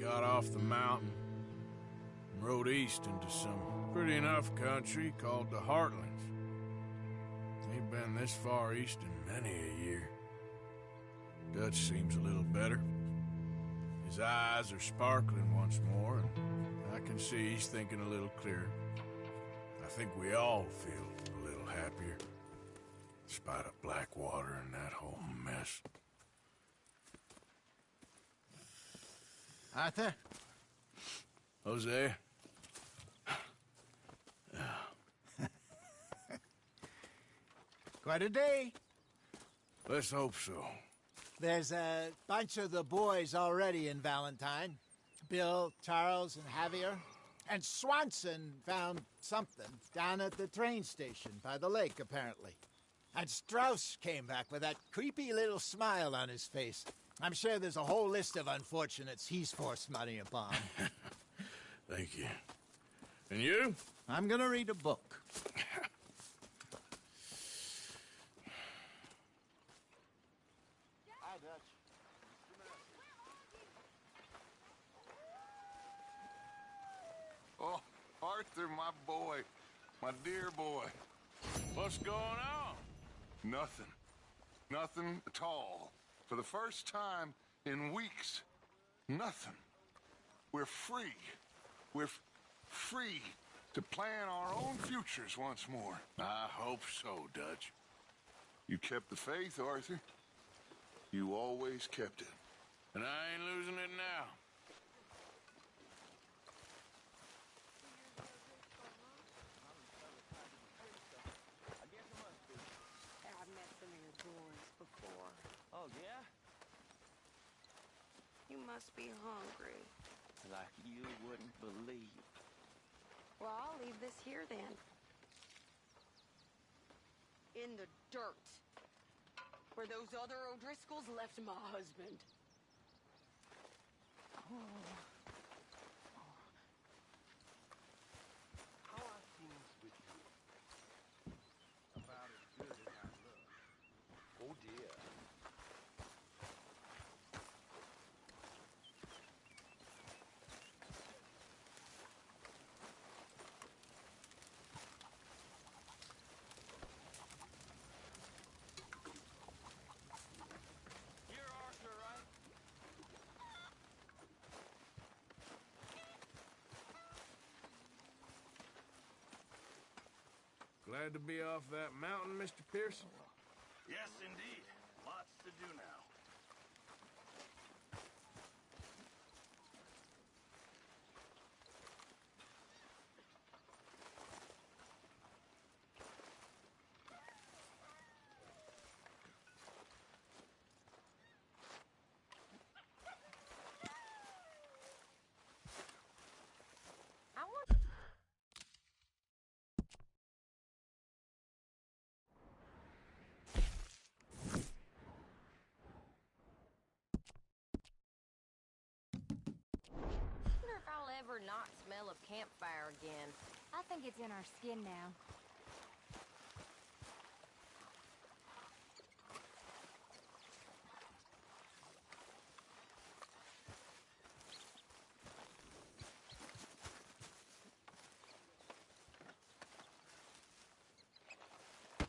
Got off the mountain and rode east into some pretty enough country called the Heartlands. Ain't been this far east in many a year. Dutch seems a little better. His eyes are sparkling once more, and I can see he's thinking a little clearer. I think we all feel a little happier, in spite of Blackwater and that whole mess. Arthur? Jose? Quite a day. Let's hope so. There's a bunch of the boys already in Valentine. Bill, Charles, and Javier. And Swanson found something down at the train station by the lake, apparently. And Strauss came back with that creepy little smile on his face. I'm sure there's a whole list of unfortunates he's forced money upon. Thank you. And you? I'm gonna read a book. Hi, Dutch. Oh, Arthur, my boy. My dear boy. What's going on? Nothing. Nothing at all. For the first time in weeks, nothing. We're free. We're free to plan our own futures once more. I hope so, Dutch. You kept the faith, Arthur. You always kept it. And I ain't losing it now. I've met some of your boys before. Oh, yeah? You must be hungry. Like you wouldn't believe. Well, I'll leave this here then. In the dirt. Where those other O'Driscolls left my husband. How are things with you? About as good as I look. Oh, dear. You're Arthur, right? Glad to be off that mountain, Mr. Pearson? Yes, indeed. Lots to do now. ever not smell of campfire again. I think it's in our skin now.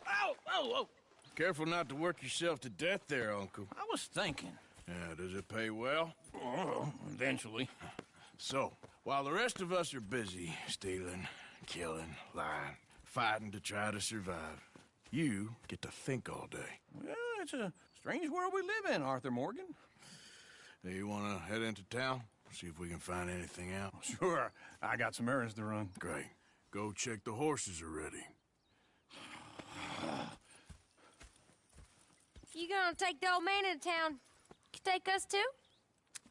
Ow! Oh, oh! Careful not to work yourself to death there, Uncle. I was thinking. Yeah, does it pay well? Oh, eventually. So, while the rest of us are busy stealing, killing, lying, fighting to try to survive, you get to think all day. Well, it's a strange world we live in, Arthur Morgan. Hey, you want to head into town? See if we can find anything out? Sure. I got some errands to run. Great. Go check the horses are ready. You gonna take the old man into town? You take us too?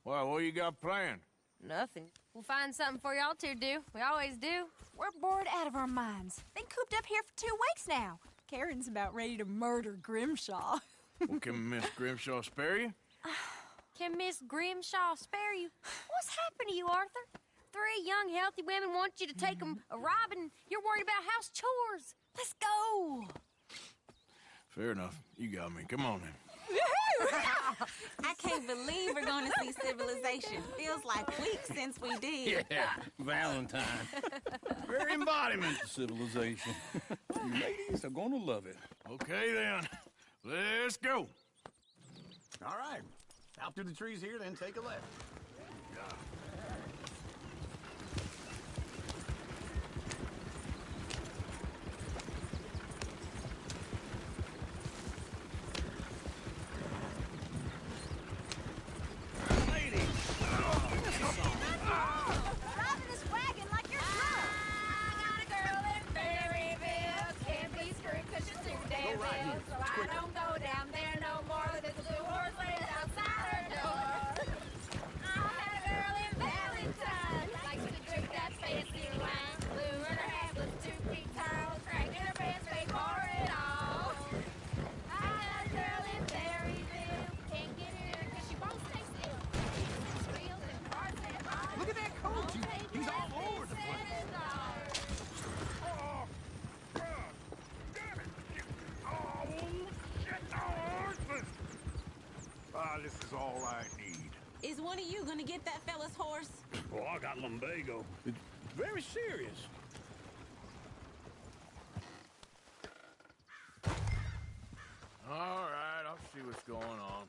Well, what you got planned? Nothing. We'll find something for y'all to do. We always do. We're bored out of our minds. Been cooped up here for 2 weeks now. Karen's about ready to murder Grimshaw. Well, can Miss Grimshaw spare you? Can Miss Grimshaw spare you? What's happened to you, Arthur? 3 young, healthy women want you to take them a robbing. You're worried about house chores. Let's go. Fair enough. You got me. Come on, then. I can't believe we're going to see civilization. Feels like weeks since we did. Yeah, Valentine. Very embodiment of civilization. You ladies are going to love it. Okay, then. Let's go. All right. Out through the trees here, then take a left. Driving this wagon like you're drunk. I got a girl in Berryville. Can't be screwed 'cause she's too damn ill. So I don't go down there no more. There's a blue horse laying outside her door. I had a girl in Valentine. Likes to drink that fancy wine. Blue in her hat was 2 feet tall. Crack in her pants, pay for it all. I got a girl in Berryville. Can't get in 'cause she won't stay still. Wheels and cars and all. Look at that coach. He's all over the place. This is all I need. Is one of you going to get that fella's horse? Oh, I got lumbago. It's very serious. All right, I'll see what's going on.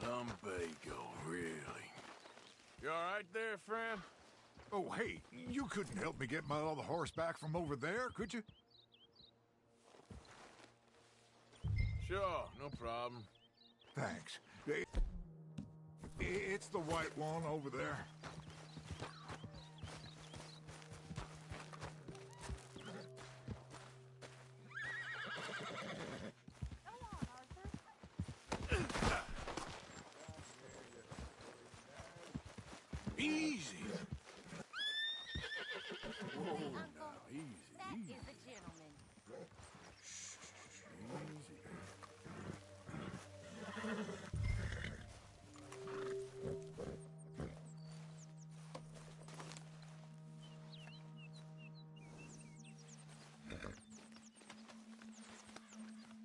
Lumbago, really? You all right there, friend? Oh, hey, you couldn't help me get my other horse back from over there, could you? Sure, no problem. Thanks. It's the white one over there. Easy. Whoa, now, easy. That is a gentleman.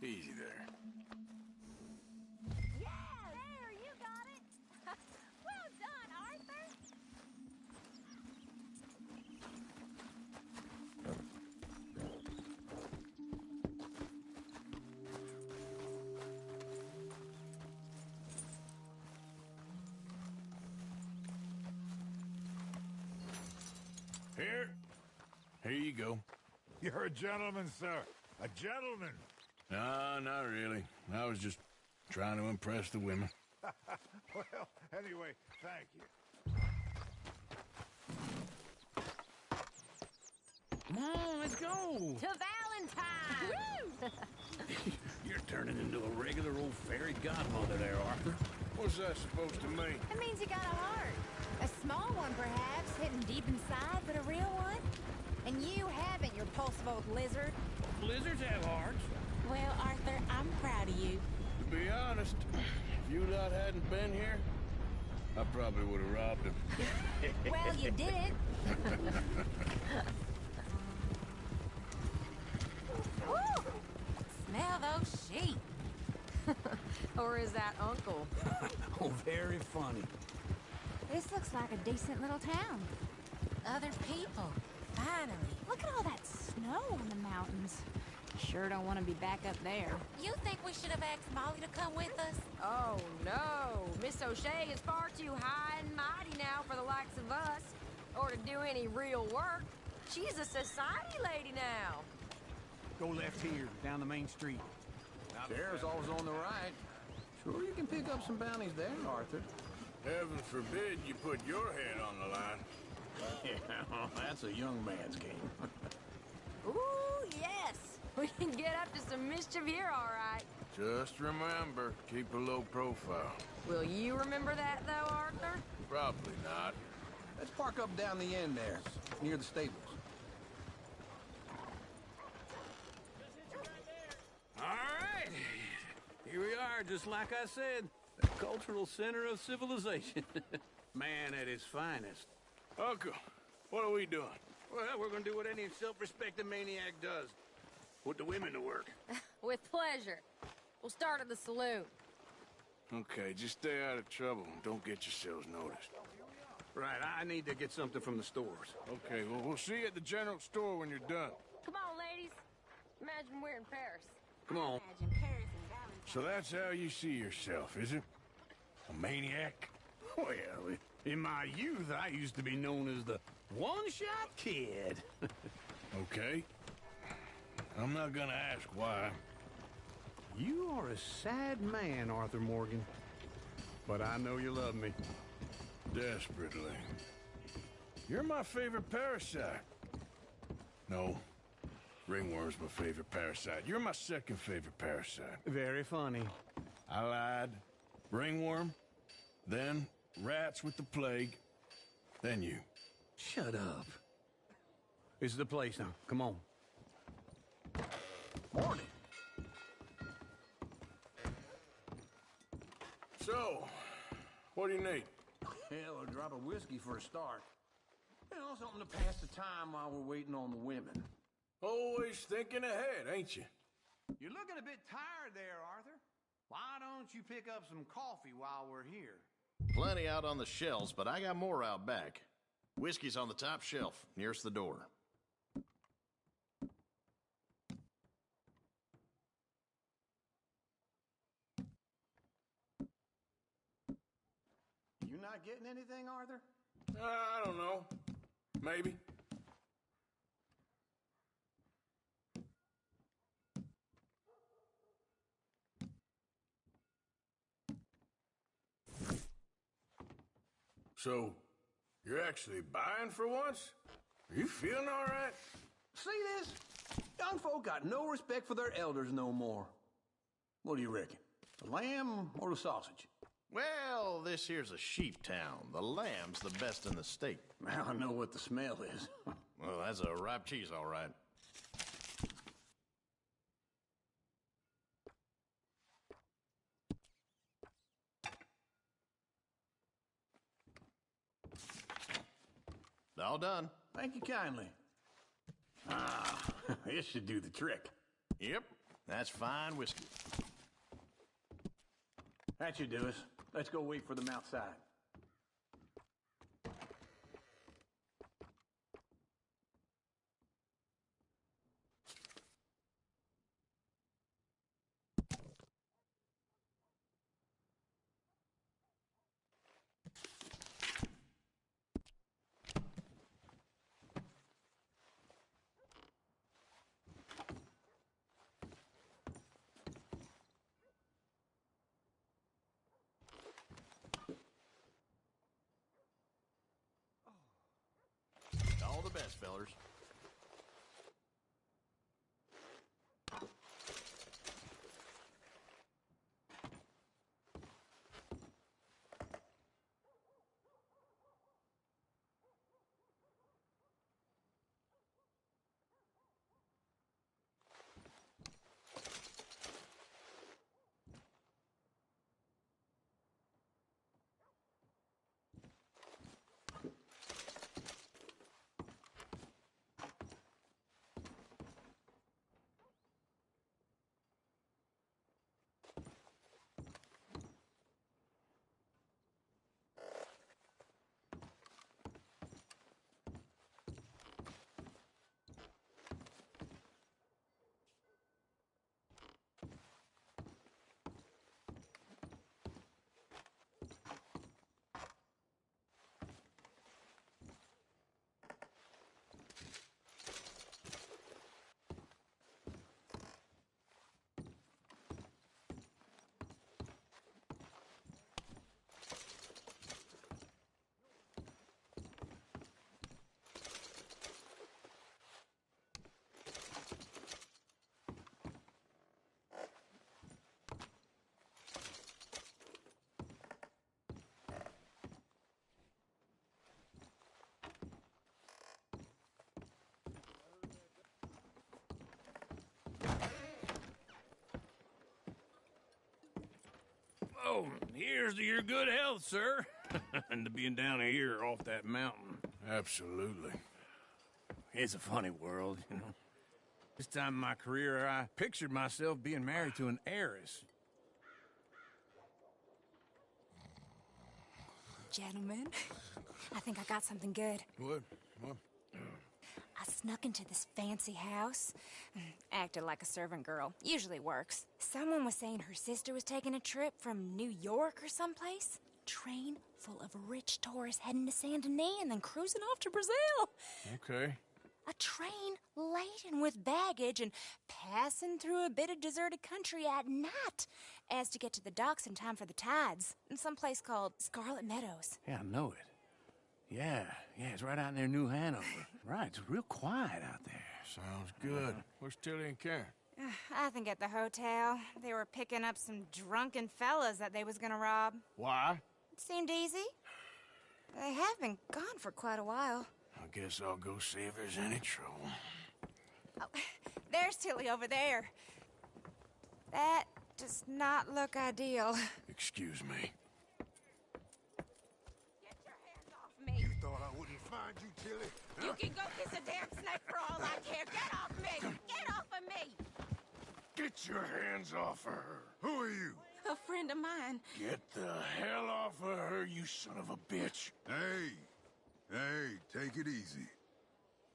Easy there. Yeah, there, you got it. Well done, Arthur. Here you go. You're a gentleman, sir. A gentleman. No, not really. I was just trying to impress the women. Well, anyway, thank you. Come on, let's go. To Valentine! You're turning into a regular old fairy godmother there, Arthur. What's that supposed to mean? It means you got a heart. A small one, perhaps, hidden deep inside, but a real one. And you haven't, you repulsive old lizard. Lizards have hearts. Well, Arthur, I'm proud of you. To be honest, if you lot hadn't been here, I probably would have robbed him. Well, you did. Woo! Smell those sheep. Or is that Uncle? Oh, very funny. This looks like a decent little town. Other people. Finally. Look at all that snow on the mountains. Sure don't want to be back up there. You think we should have asked Molly to come with us? Oh, no. Miss O'Shea is far too high and mighty now for the likes of us, or to do any real work. She's a society lady now. Go left here, down the main street. There's always on the right. Sure you can pick up some bounties there, Arthur. Heaven forbid you put your head on the line. Yeah, that's a young man's game. Ooh, yes. We can get up to some mischief here, all right. Just remember, keep a low profile. Will you remember that, though, Arthur? Probably not. Let's park up down the end there, near the stables. All right. Here we are, just like I said. The cultural center of civilization. Man at his finest. Uncle, what are we doing? Well, we're gonna do what any self-respecting maniac does. Put the women to work. With pleasure. We'll start at the saloon. Okay, just stay out of trouble and don't get yourselves noticed. Right, I need to get something from the stores. Okay, well, we'll see you at the general store when you're done. Come on, ladies. Imagine we're in Paris. Come on. So that's how you see yourself, is it? A maniac? Well, in my youth, I used to be known as the one-shot kid. Okay. I'm not gonna ask why. You are a sad man, Arthur Morgan. But I know you love me. Desperately. You're my favorite parasite. No. Ringworm's my favorite parasite. You're my second favorite parasite. Very funny. I lied. Ringworm, then rats with the plague, then you. Shut up. This is the place now. Come on. Morning. So, what do you need? Hell, a drop of whiskey for a start. You know, something to pass the time while we're waiting on the women. Always thinking ahead, ain't you? You're looking a bit tired there, Arthur. Why don't you pick up some coffee while we're here? Plenty out on the shelves, but I got more out back. Whiskey's on the top shelf, nearest the door. You not getting anything, Arthur? I don't know. Maybe. So, you're actually buying for once? Are you feeling all right? See this? Young folk got no respect for their elders no more. What do you reckon? The lamb or the sausage? Well, this here's a sheep town. The lamb's the best in the state. Now I know what the smell is. Well, that's a ripe cheese, all right. All done. Thank you kindly. Ah, this should do the trick. Yep, that's fine whiskey. That should do us. Let's go wait for them outside. All the best, fellers. Well, here's to your good health, sir. And to being down here off that mountain. Absolutely. It's a funny world, you know. This time in my career, I pictured myself being married to an heiress. Gentlemen, I think I got something good. What? I snuck into this fancy house, acted like a servant girl. Usually works. Someone was saying her sister was taking a trip from New York or someplace. Train full of rich tourists heading to Saint Denis and then cruising off to Brazil. Okay. A train laden with baggage and passing through a bit of deserted country at night as to get to the docks in time for the tides in some place called Scarlet Meadows. Yeah, I know it. Yeah, it's right out near New Hanover. Right, it's real quiet out there. Sounds good. Where's Tilly and Karen? I think at the hotel. They were picking up some drunken fellas that they was gonna rob. Why? It seemed easy. They have been gone for quite a while. I guess I'll go see if there's any trouble. Oh, there's Tilly over there. That does not look ideal. Excuse me. Me. You thought I wouldn't find you, Tilly? Huh? You can go kiss a damn snake for all I care. Get off me! Get off of me! Get your hands off of her. Who are you? A friend of mine. Get the hell off of her, you son of a bitch. Hey, take it easy.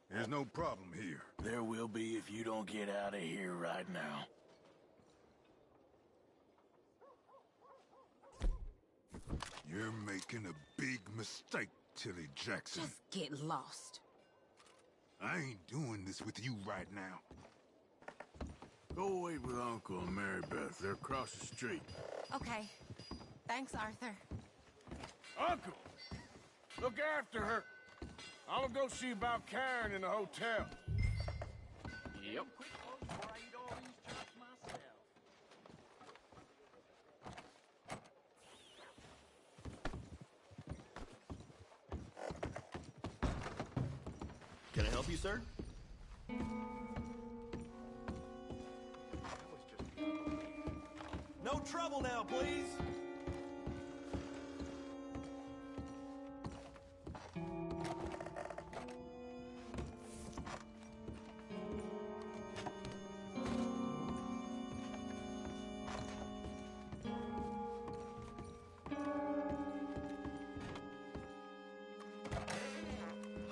There's no problem here. There will be if you don't get out of here right now. You're making a big mistake, Tilly Jackson. Just get lost. I ain't doing this with you right now. Go wait with Uncle and Mary Beth. They're across the street. Okay. Thanks, Arthur. Uncle! Look after her. I'm gonna go see about Karen in the hotel. Yep. Can I help you, sir? No trouble now, please.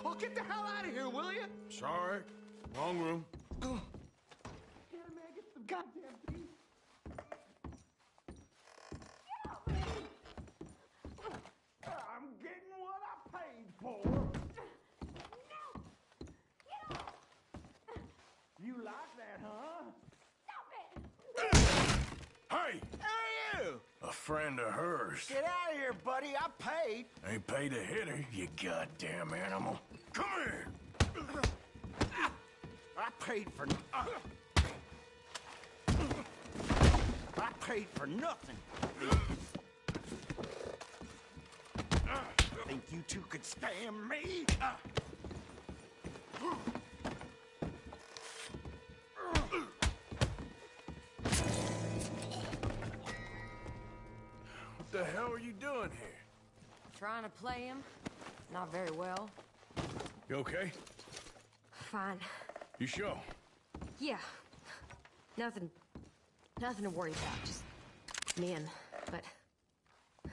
Oh, get the hell out of here, will you? Sorry. Wrong room. Get him, man. Get some goddamn peace. I'm getting what I paid for. No! Get off! You like that, huh? Stop it! Hey! Hey, you! A friend of hers. Get out of here, buddy. I paid. Ain't paid to hit her, you goddamn animal. Come here! I paid for... I paid for nothing. Think you two could stand me? What the hell are you doing here? Trying to play him. Not very well. You okay? Fine. You sure? Yeah. Nothing to worry about. Just men. But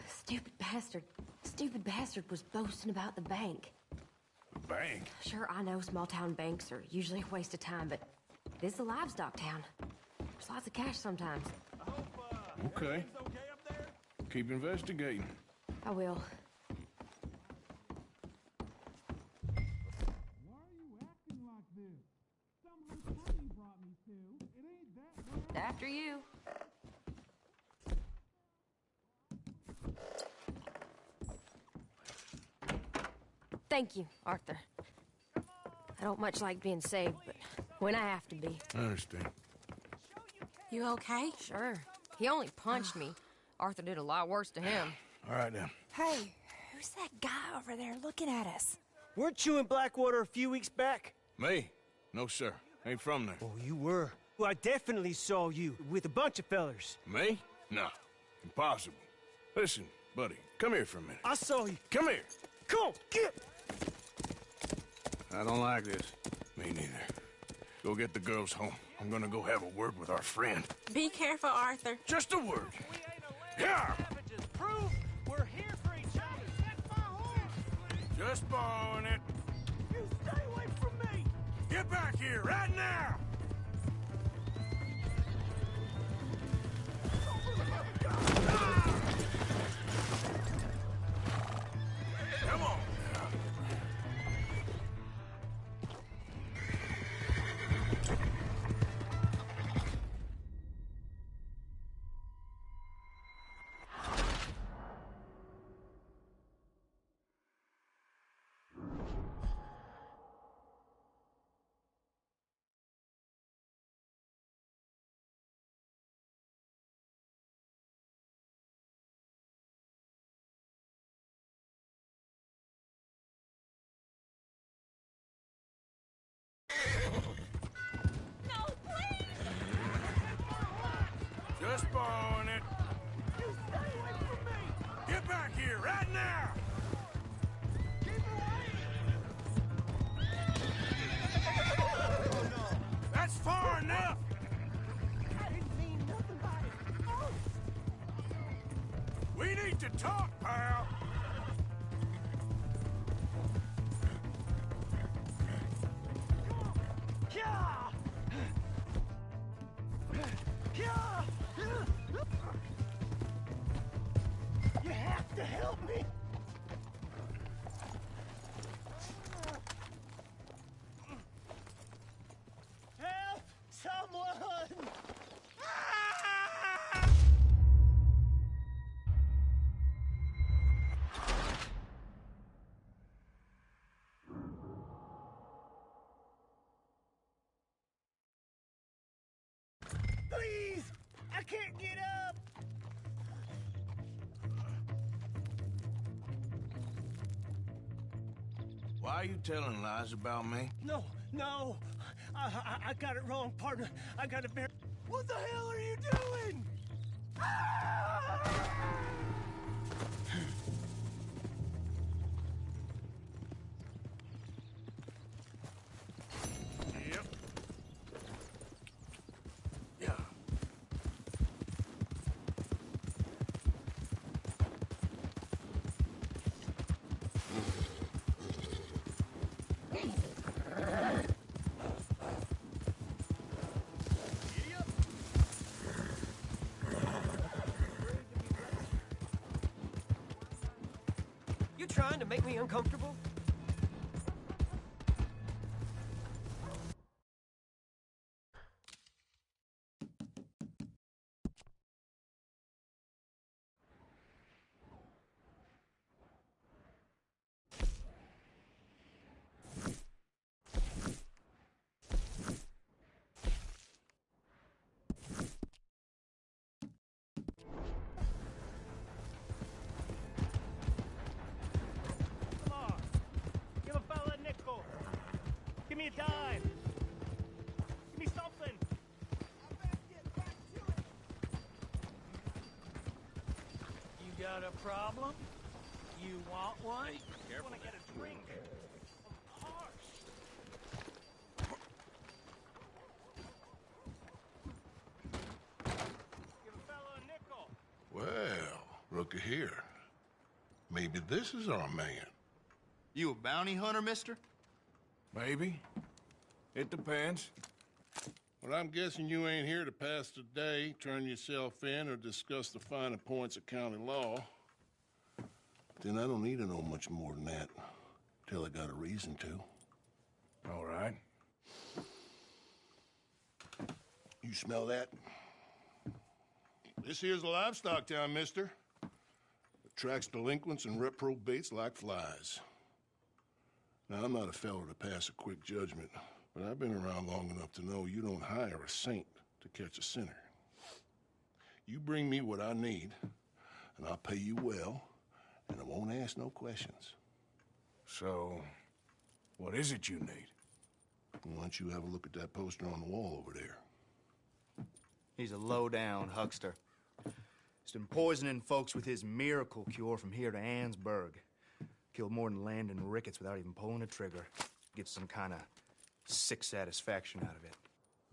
stupid bastard was boasting about the bank. The bank? Sure, I know small town banks are usually a waste of time, but this is a livestock town. There's lots of cash sometimes. Okay. Keep investigating. I will. After you. Thank you, Arthur. I don't much like being saved, but when I have to be. I understand. You okay? Sure. He only punched me. Arthur did a lot worse to him. All right, then. Hey, who's that guy over there looking at us? Weren't you in Blackwater a few weeks back? Me? No, sir. Ain't from there. Oh, you were. Well, I definitely saw you with a bunch of fellers. Me? No. Impossible. Listen, buddy, come here for a minute. I saw you. Come here. Come on, get! I don't like this. Me neither. Go get the girls home. I'm gonna go have a word with our friend. Be careful, Arthur. Just a word. Yeah! Prove we're here for each other. That's my horse! Just borrowing it. You stay away from me! Get back here, right now! Come on. Just borrowing it. You stay away from me! Get back here, right now! Keep away! Oh, no. That's far enough! I didn't mean nothing by it. Oh! We need to talk, pal! Yeah! Yeah! You have to help me! Help! Someone! Please! I can't get up! Why are you telling lies about me? No, no! I got it wrong, partner. I got it very... What the hell are you doing? Yep. Yeah. You trying to make me uncomfortable? Come on. Give a fella a nickel. Give me a dime. Give me something. You got a problem? You want one? You want to get a drink? Of course. Give a fella a nickel. Well, looky here. Maybe this is our man. You a bounty hunter, mister? Maybe. It depends. Well, I'm guessing you ain't here to pass the day, turn yourself in, or discuss the finer points of county law. Then I don't need to know much more than that, till I got a reason to. All right. You smell that? This here's a livestock town, mister. Attracts delinquents and reprobates like flies. Now, I'm not a fellow to pass a quick judgment, but I've been around long enough to know you don't hire a saint to catch a sinner. You bring me what I need, and I'll pay you well, and I won't ask no questions. So, what is it you need? Why don't you have a look at that poster on the wall over there? He's a low-down huckster. Just been poisoning folks with his miracle cure from here to Annesburg. Killed more than Landon Ricketts without even pulling a trigger. Gets some kind of sick satisfaction out of it.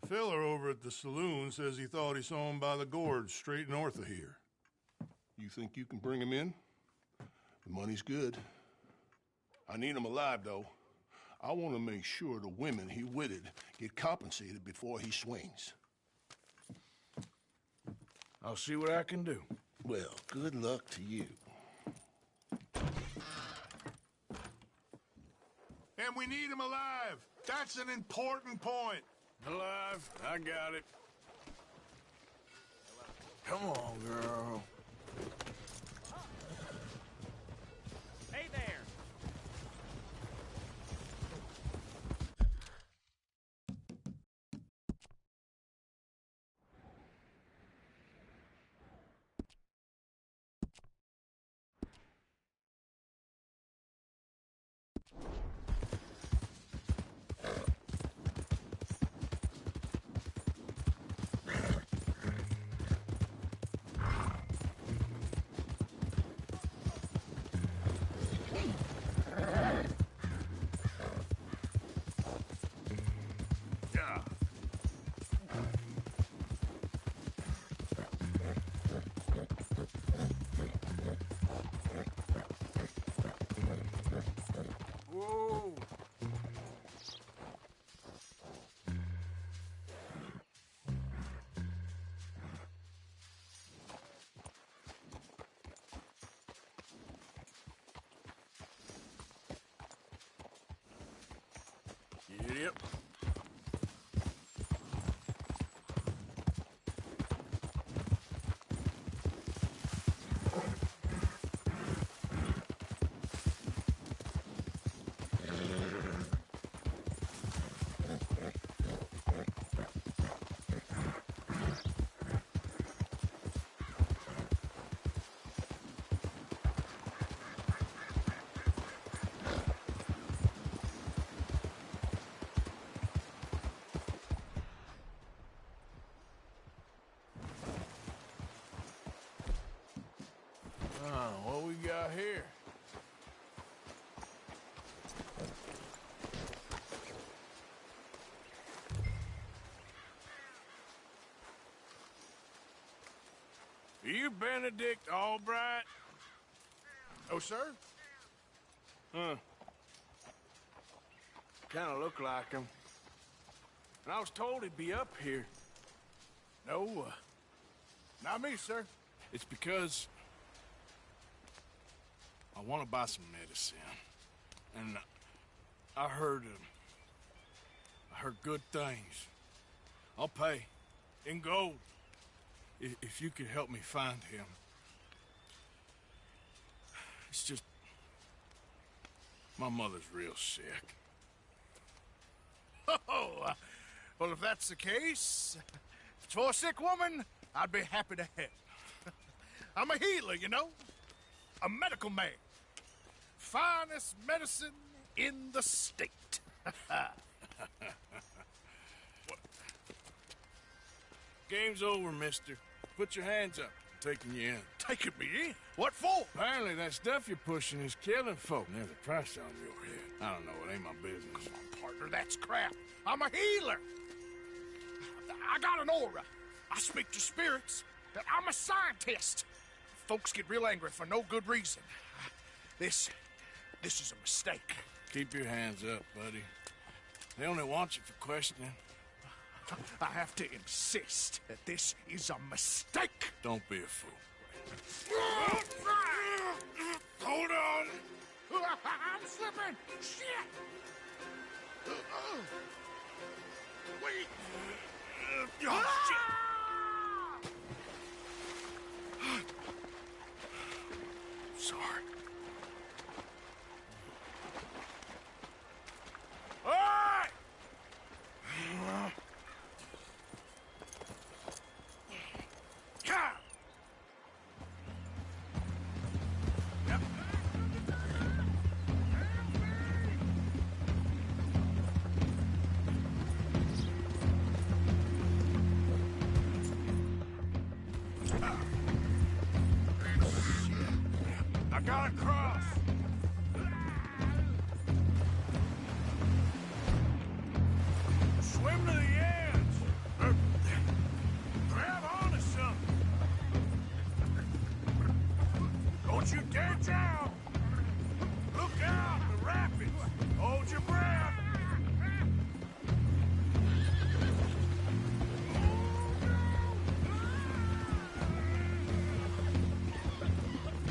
The fella over at the saloon says he thought he saw him by the gorge straight north of here. You think you can bring him in? The money's good. I need him alive, though. I want to make sure the women he witted get compensated before he swings. I'll see what I can do. Well, good luck to you. And we need him alive. That's an important point. Alive, I got it. Come on, girl. Hey there! Whoa! Yep. What we got here? Are you Benedict Albright? Oh, sir? Huh. Kind of look like him. And I was told he'd be up here. No, not me, sir. It's because I want to buy some medicine. And I heard good things. I'll pay in gold if you could help me find him. It's just my mother's real sick. Oh, well, if that's the case, if it's for a sick woman, I'd be happy to help. I'm a healer, you know? A medical man. Finest medicine in the state. Game's over, mister. Put your hands up. I'm taking you in. Taking me in? What for? Apparently that stuff you're pushing is killing folk. There's a price on your head. I don't know. It ain't my business. Come on, partner. That's crap. I'm a healer. I got an aura. I speak to spirits. I'm a scientist. Folks get real angry for no good reason. This is a mistake. Keep your hands up, buddy. They only want you for questioning. I have to insist that this is a mistake. Don't be a fool. Hold on. I'm slipping. Shit. Wait. Oh, shit. Sorry. gotta cross. Swim to the edge. Grab onto something. Don't you dare drown. Look out, the rapids. Hold your breath.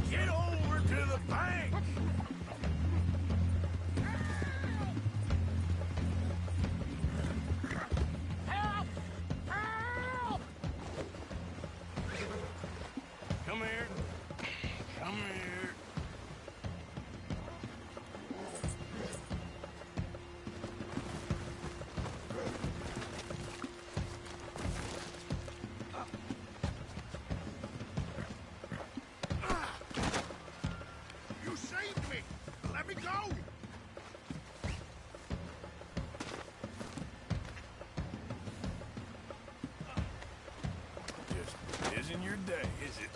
Get over to the bank. Help! Help! Come here. Come here. You saved me. Let me go. Just isn't your day, is it?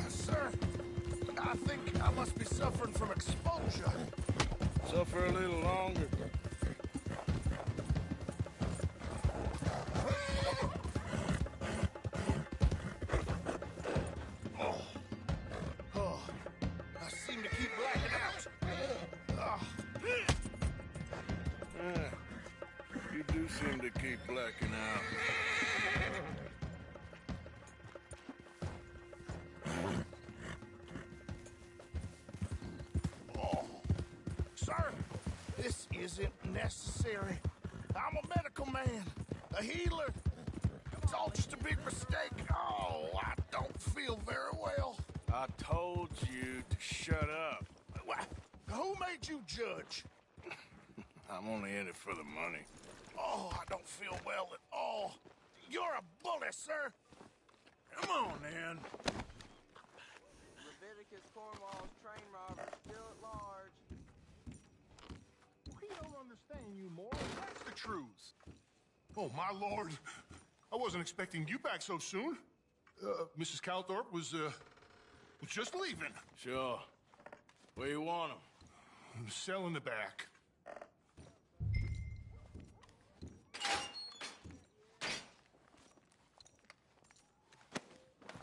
Sir, I think I must be suffering from exposure. Suffer a little longer. Oh, I seem to keep blacking out. You do seem to keep blacking out. Sir, this isn't necessary. I'm a medical man, a healer. It's all just a big mistake. Oh, I don't feel very well. I told you to shut up. Who made you judge? I'm only in it for the money. Oh, I don't feel well at all. You're a bully, sir. Come on, then. Leviticus Cornwall's train robber still at large. We don't understand you, moron. That's the truth. Oh, my lord. I wasn't expecting you back so soon. Mrs. Calthorpe was just leaving. Sure. Where you want him? Cell in the back.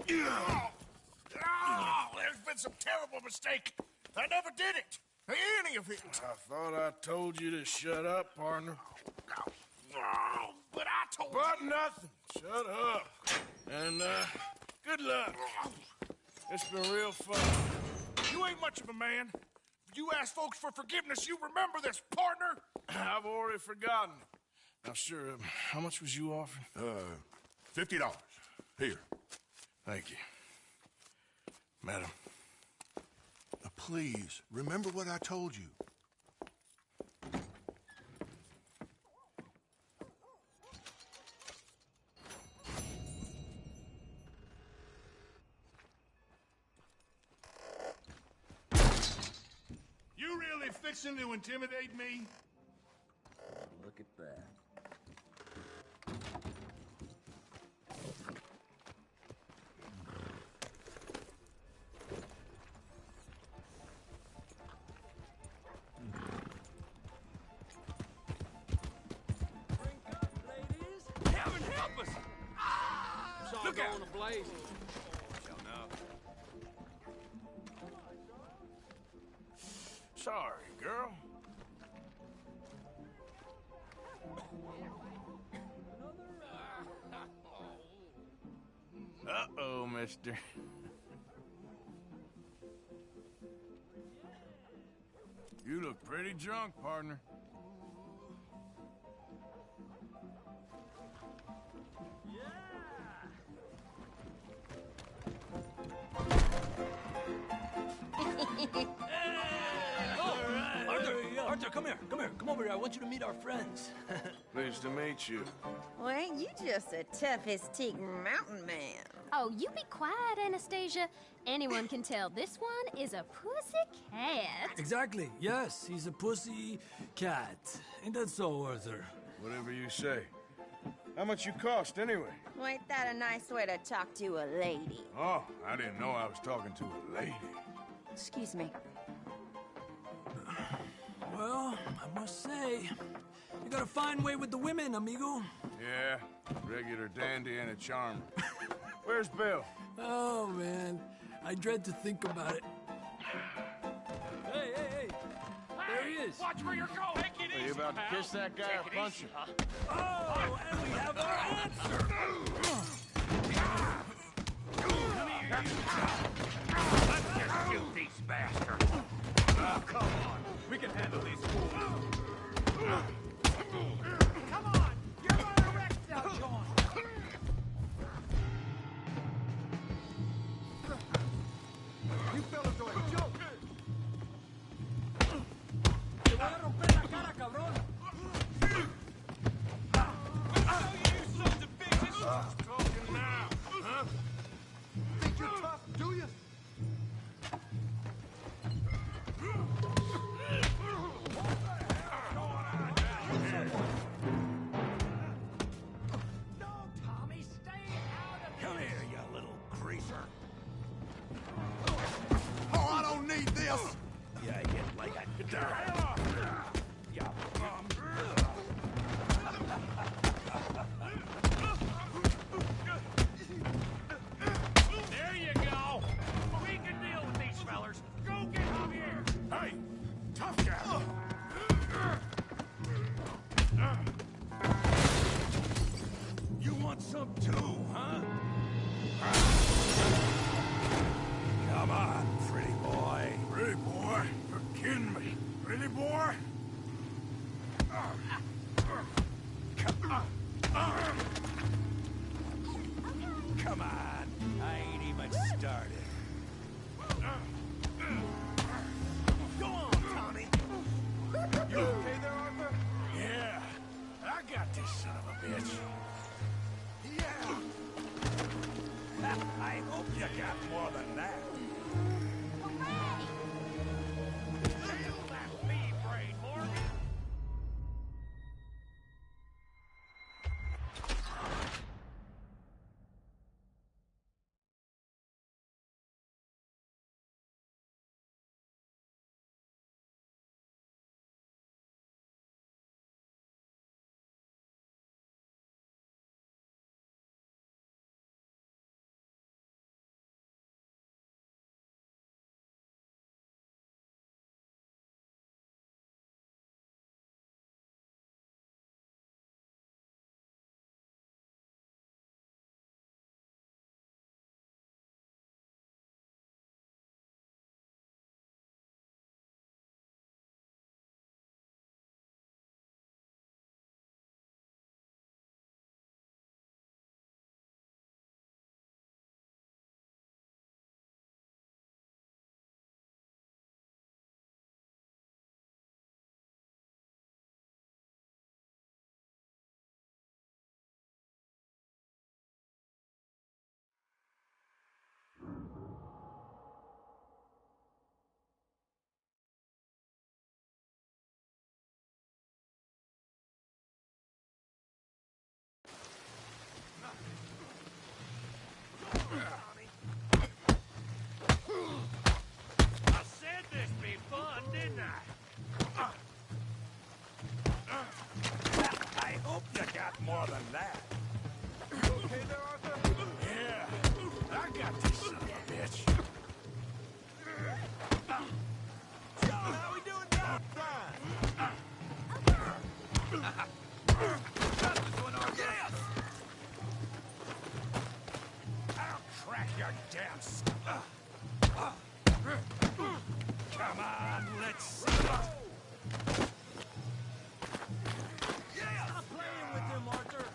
Oh, there's been some terrible mistake. I never did it. Any of it. I thought I told you to shut up, partner. But I told you. But nothing. Shut up. And, good luck. It's been real fun. You ain't much of a man. You ask folks for forgiveness, you remember this, partner. I've already forgotten. Now, sure, how much was you offering? $50. Here. Thank you. Madam. Please, remember what I told you. You really fixing to intimidate me? Look at that. Heaven help us! It's all going ablaze. Shall know. Sorry, girl. Uh-oh, mister. You look pretty drunk, partner. Arthur, come here. Come here. Come over here. I want you to meet our friends. Pleased to meet you. Well, ain't you just the toughest teak mountain man? Oh, you be quiet, Anastasia. Anyone can tell this one is a pussy cat. Exactly. Yes, he's a pussy cat. Ain't that so, Arthur? Whatever you say. How much you cost, anyway? Well, ain't that a nice way to talk to a lady? Oh, I didn't know I was talking to a lady. Excuse me. Well, I must say, you got a fine way with the women, amigo. Yeah, regular dandy and a charmer. Where's Bill? Oh, man. I dread to think about it. Hey, hey, hey. There he is. Watch where you're going. Take it Are you easy, about to pal. kiss that guy or punch him? Oh, and we have our answer. Come here, you. Let's just shoot these bastards. Oh, come on. We can handle these fools. Come on. You're gonna wreck now, John. You fellas are a joke. Te voy a romper la cara, cabrón. You sons of bitches. Talking now, huh? Think you're tough, do you? No, Tommy, stay out of Come here, you little greaser. Oh, I don't need this. Yeah, you like a dirt. Yeah, bum. There you go. We can deal with these fellers. Go get Javier. Hey, tough guy. You want some too, huh? Come on, pretty boy. Pretty boy, you're kidding me. Pretty boy? Come on. I ain't even started. Go on, Tommy. You okay there, Arthur? Yeah, I got this son of a bitch. Yeah. I hope you got more than that. Nail that bee brain, Morgan. I said this be fun, didn't I? I hope you got more than that. You okay there, Arthur? Yeah, I got this son of a bitch. John, how we doing down? Got this one, Arthur. Yes! I'll crack your damn skull. Come on, let's see it. Stop playing with him, Arthur.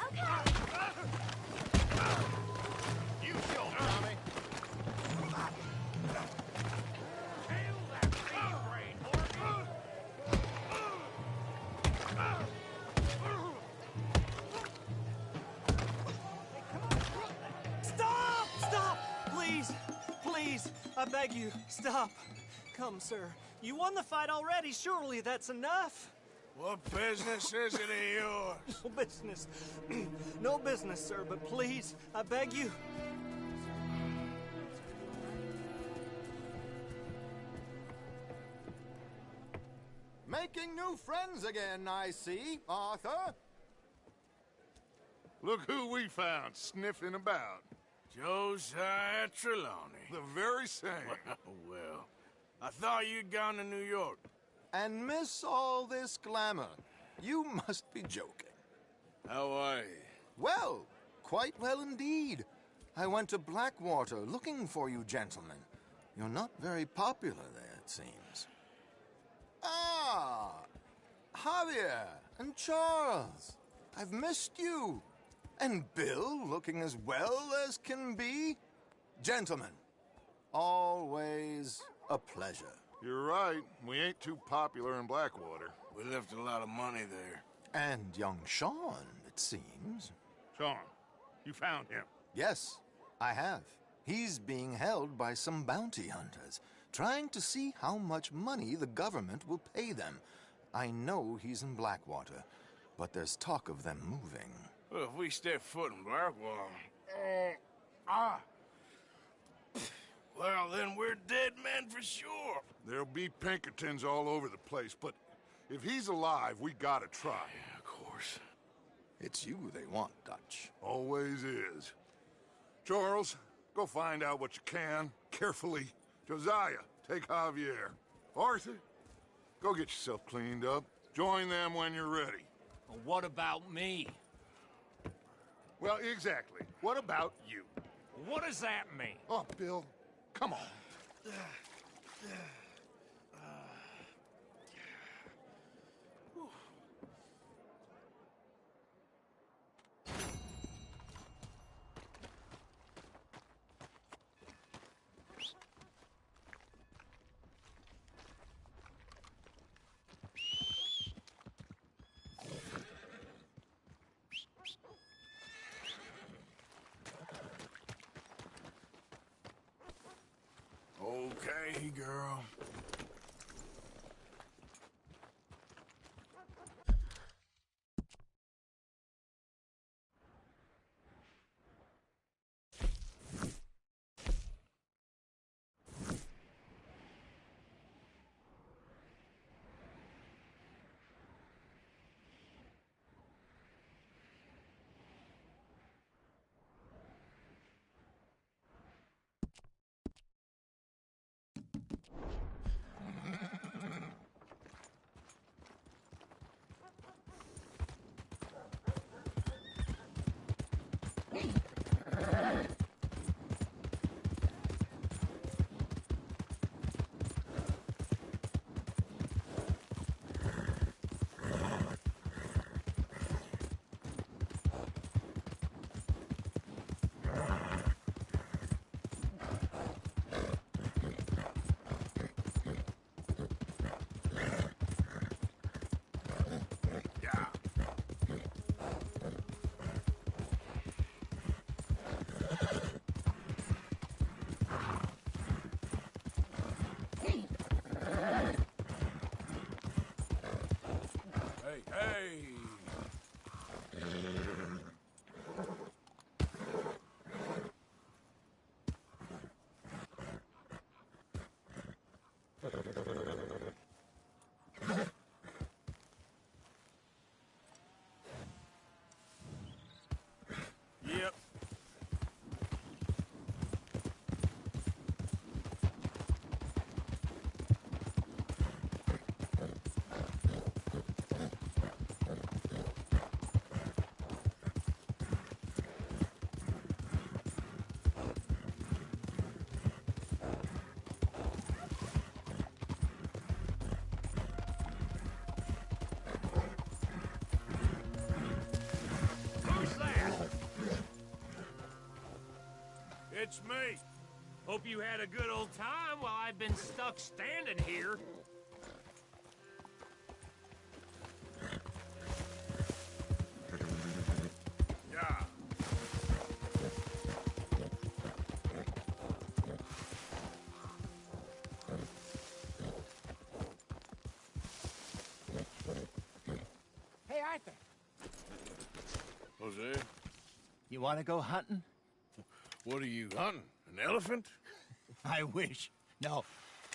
You show him, Tommy. Nail that bee brain, Morgan. Please, please, I beg you, stop. Come, sir. You won the fight already. Surely that's enough. What business is it of yours? No business. No business, sir, but please, I beg you. Making new friends again, I see, Arthur. Look who we found sniffing about. Josiah Trelawney. The very same. Well, I thought you'd gone to New York. And miss all this glamour. You must be joking. How are you? Well, quite well indeed. I went to Blackwater looking for you gentlemen. You're not very popular there, it seems. Ah, Javier and Charles. I've missed you. And Bill looking as well as can be. Gentlemen, always a pleasure. You're right. We ain't too popular in Blackwater. We left a lot of money there. And young Sean, it seems. Sean, you found him? Yes, I have. He's being held by some bounty hunters, trying to see how much money the government will pay them. I know he's in Blackwater, but there's talk of them moving. Well, if we step foot in Blackwater... Well, then we're dead men for sure. There'll be Pinkertons all over the place, but if he's alive, we gotta try. Yeah, of course. It's you they want, Dutch. Always is. Charles, go find out what you can, carefully. Josiah, take Javier. Arthur, go get yourself cleaned up. Join them when you're ready. Well, what about me? Well, exactly. What about you? What does that mean? Oh, Bill, come on. Okay, girl. Hey! Yep. It's me. Hope you had a good old time while I've been stuck standing here. Yeah. Arthur, Jose, you want to go hunting? what are you hunting? An elephant? I wish. No,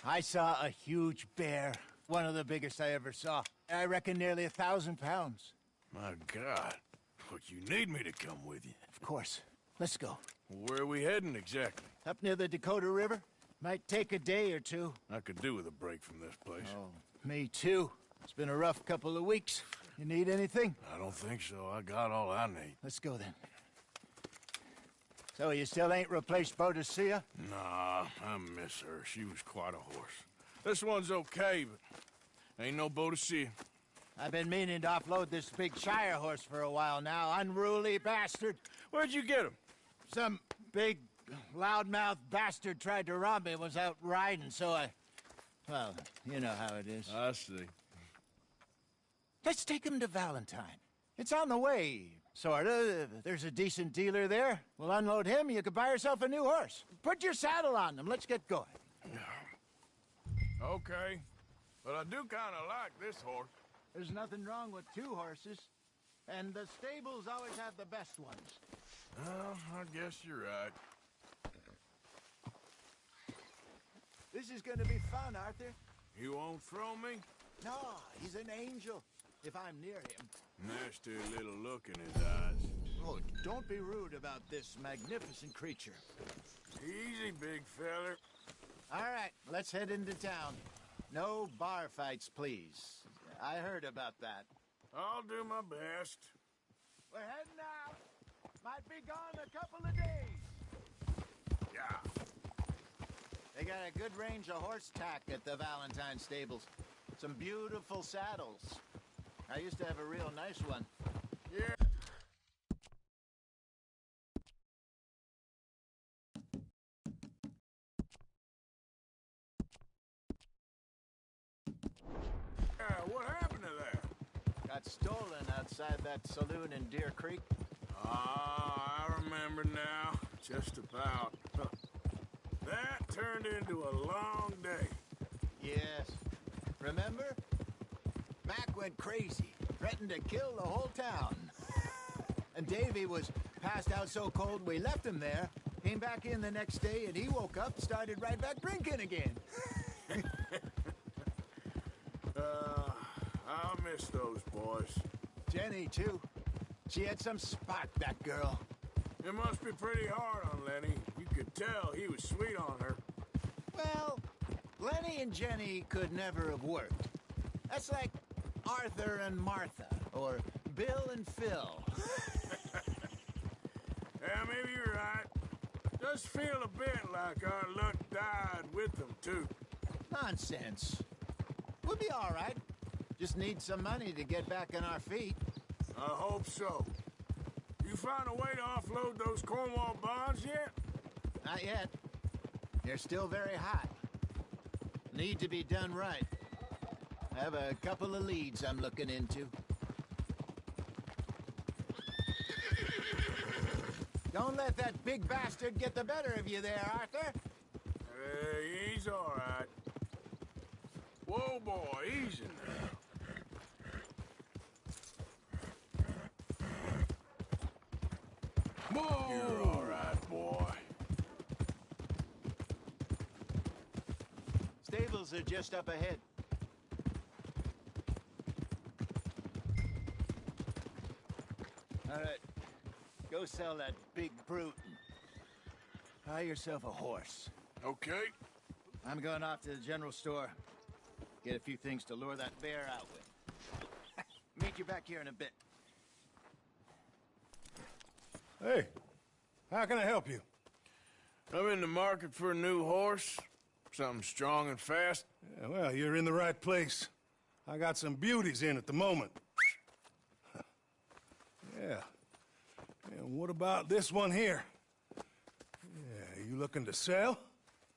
I saw a huge bear. One of the biggest I ever saw. I reckon nearly 1,000 pounds. My God. But you need me to come with you. Of course. Let's go. Where are we heading exactly? Up near the Dakota River. Might take a day or two. I could do with a break from this place. Oh, me too. It's been a rough couple of weeks. You need anything? I don't think so. I got all I need. Let's go then. So you still ain't replaced Boadicea? Nah, I miss her. She was quite a horse. This one's okay, but ain't no Boadicea. I've been meaning to offload this big Shire horse for a while now. Unruly bastard. Where'd you get him? Some big, loudmouth bastard tried to rob me and was out riding, so I... Well, you know how it is. I see. Let's take him to Valentine. It's on the way, sorta. There's a decent dealer there. We'll unload him, you could buy yourself a new horse. Put your saddle on them, let's get going. Okay, but I do kind of like this horse. There's nothing wrong with two horses, and the stables always have the best ones. Well, I guess you're right. This is gonna be fun, Arthur. You won't throw me? No, he's an angel, if I'm near him. Nasty little look in his eyes. Oh, don't be rude about this magnificent creature. Easy, big feller. All right, let's head into town. No bar fights, please. I heard about that. I'll do my best. We're heading out. Might be gone a couple of days. Yeah. They got a good range of horse tack at the Valentine stables. Some beautiful saddles. I used to have a real nice one. Yeah. What happened to that? Got stolen outside that saloon in Deer Creek. Ah, I remember now. Just about. That turned into a long day. Yes. Remember? Mac went crazy, threatened to kill the whole town. And Davy was passed out so cold we left him there, came back in the next day, and he woke up, started right back drinking again. I'll miss those boys. Jenny, too. She had some spark, that girl. It must be pretty hard on Lenny. You could tell he was sweet on her. Well, Lenny and Jenny could never have worked. That's like Arthur and Martha, or Bill and Phil. Yeah, maybe you're right. Does feel a bit like our luck died with them, too. Nonsense. We'll be all right. Just need some money to get back on our feet. I hope so. You found a way to offload those Cornwall bonds yet? Not yet. They're still very hot. Need to be done right. I have a couple of leads I'm looking into. Don't let that big bastard get the better of you there, Arthur. He's all right. Whoa, boy, easy now. Whoa! You're all right, boy. Stables are just up ahead. All right. Go sell that big brute. Buy yourself a horse. Okay. I'm going off to the general store. Get a few things to lure that bear out with. Meet you back here in a bit. Hey, how can I help you? I'm in the market for a new horse. Something strong and fast. Yeah, well, you're in the right place. I got some beauties in at the moment. Yeah. And what about this one here? Yeah, you looking to sell?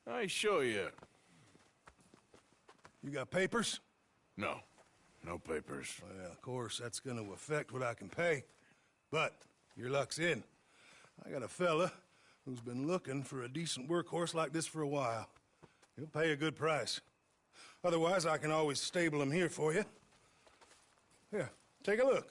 I ain't sure yet. You got papers? No. No papers. Well, of course, that's gonna affect what I can pay. But your luck's in. I got a fella who's been looking for a decent workhorse like this for a while. He'll pay a good price. Otherwise, I can always stable him here for you. Here, take a look.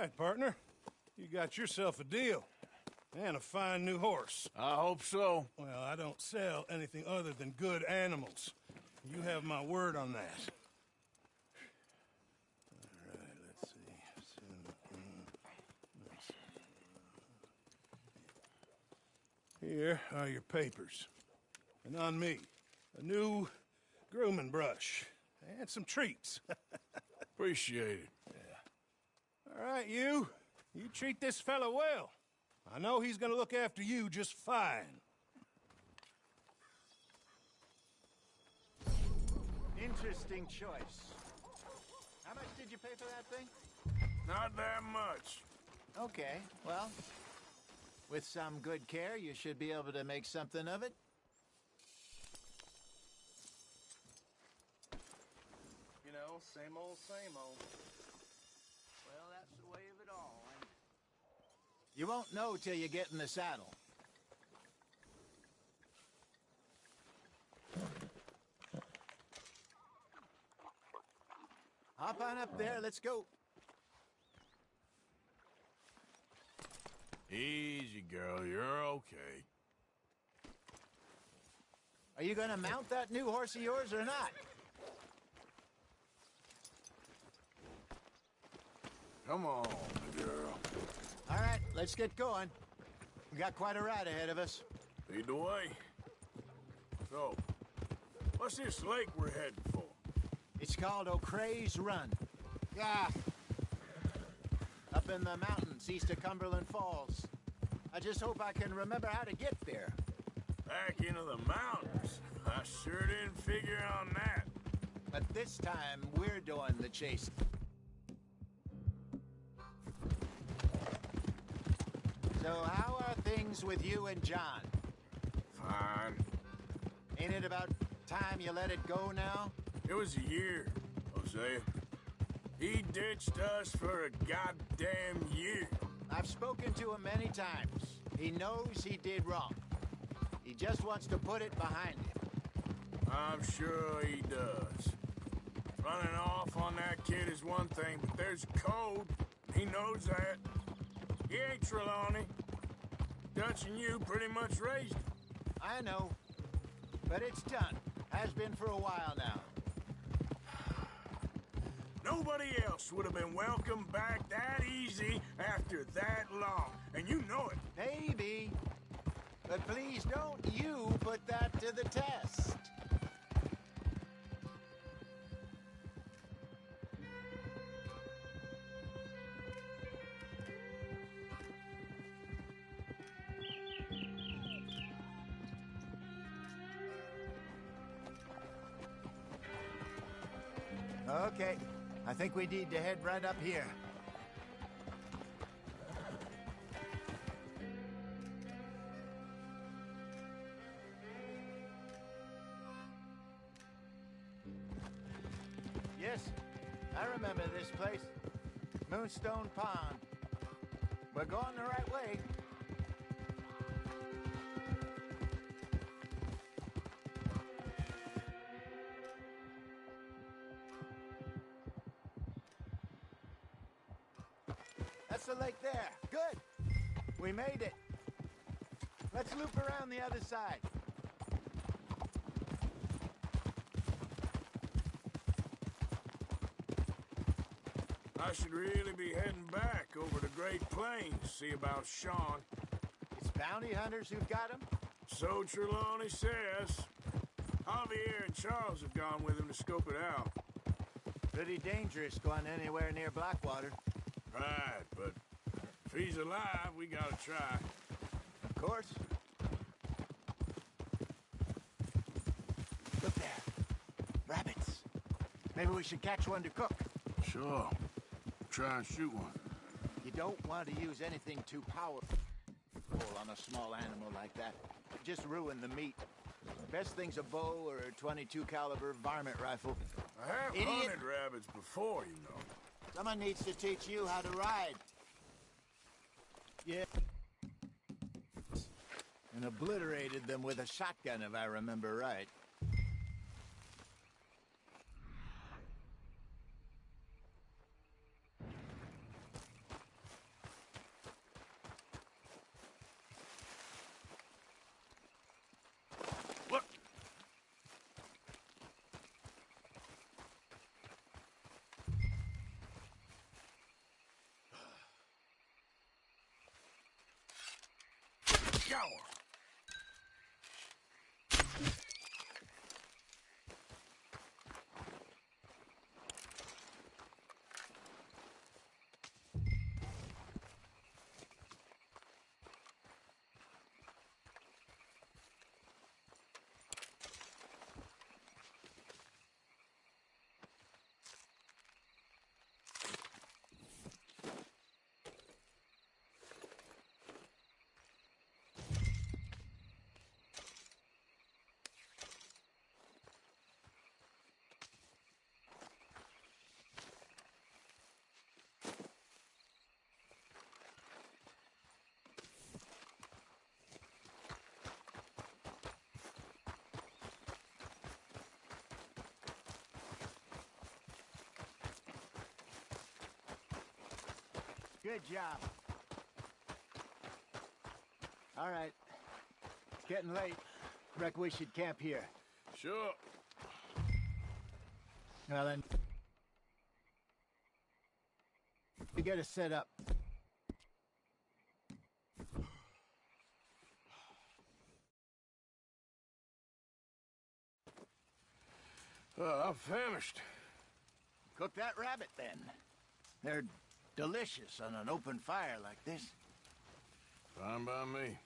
right, partner. You got yourself a deal. And a fine new horse. I hope so. Well, I don't sell anything other than good animals. You have my word on that. All right, let's see. Here are your papers. And on me, a new grooming brush. And some treats. Appreciate it. Yeah. All right, you treat this fella well. I know he's gonna look after you just fine. Interesting choice. How much did you pay for that thing? Not that much. Okay, well, with some good care, you should be able to make something of it. You know, same old, same old. Well, that's the way of it all. You won't know till you get in the saddle. Hop on up there, let's go. Easy, girl, you're okay. Are you gonna mount that new horse of yours or not? Come on, girl. All right, let's get going. We got quite a ride ahead of us. Lead the way. So, what's this lake we're heading for? It's called O'Creagh's Run. Yeah. Up in the mountains east of Cumberland Falls. I just hope I can remember how to get there. Back into the mountains? I sure didn't figure on that. But this time, we're doing the chasing. So how are things with you and John? Fine. Ain't it about time you let it go now? It was a year, Hosea. He ditched us for a goddamn year. I've spoken to him many times. He knows he did wrong. He just wants to put it behind him. I'm sure he does. Running off on that kid is one thing, but there's code. He knows that. He ain't Trelawney. Dutch and you pretty much raised him. I know. But it's done. Has been for a while now. Nobody else would have been welcomed back that easy after that long. And you know it. Maybe. But please don't you put that to the test. Okay, I think we need to head right up here. Yes, I remember this place. Moonstone Pond. We're going the right way. That's the lake there. Good. We made it. Let's loop around the other side. I should really be heading back over the Great Plains, see about Sean. It's bounty hunters who've got him? So Trelawney says. Javier and Charles have gone with him to scope it out. Pretty dangerous going anywhere near Blackwater. Right, but if he's alive, we gotta try. Of course. Look there. Rabbits. Maybe we should catch one to cook. Sure. Try and shoot one. You don't want to use anything too powerful on a small animal like that. Just ruin the meat. Best thing's a bow or a 22 caliber varmint rifle. I have hunted rabbits before, you know. Someone needs to teach you how to ride. Yeah. And obliterated them with a shotgun, if I remember right. shower. Good job. All right. It's getting late. Reckon we should camp here. Sure. Well then, we get us set up. I'm famished. Cook that rabbit then. They're delicious on an open fire like this. Fine by me.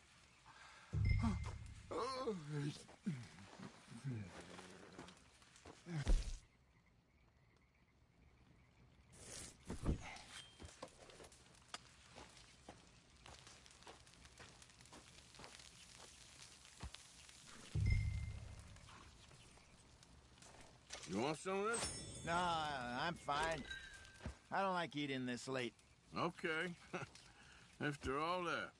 You want some of this? No, I'm fine. I don't like eating this late. Okay. After all that.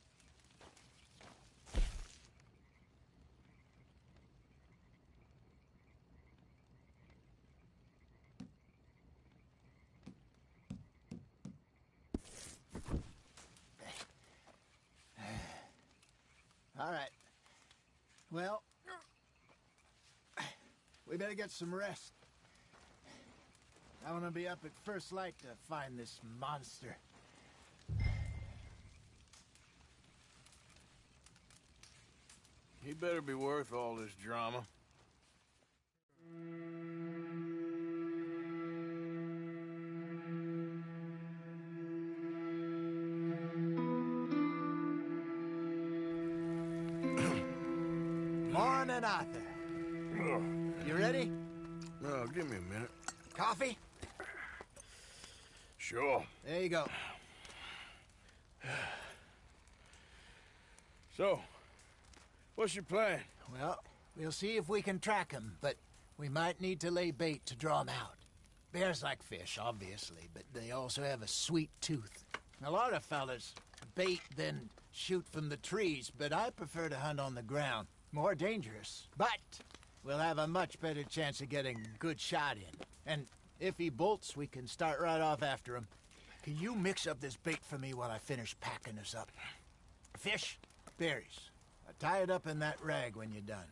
All right. Well, we better get some rest. I want to be up at first light to find this monster. He better be worth all this drama. Morning, Arthur. You ready? No, give me a minute. Coffee? Sure. There you go. So, what's your plan? Well, we'll see if we can track him, but we might need to lay bait to draw him out. Bears like fish, obviously, but they also have a sweet tooth. A lot of fellas bait, then shoot from the trees, but I prefer to hunt on the ground. More dangerous, but we'll have a much better chance of getting a good shot in. And if he bolts, we can start right off after him. Can you mix up this bait for me while I finish packing this up? Fish, berries. Tie it up in that rag when you're done.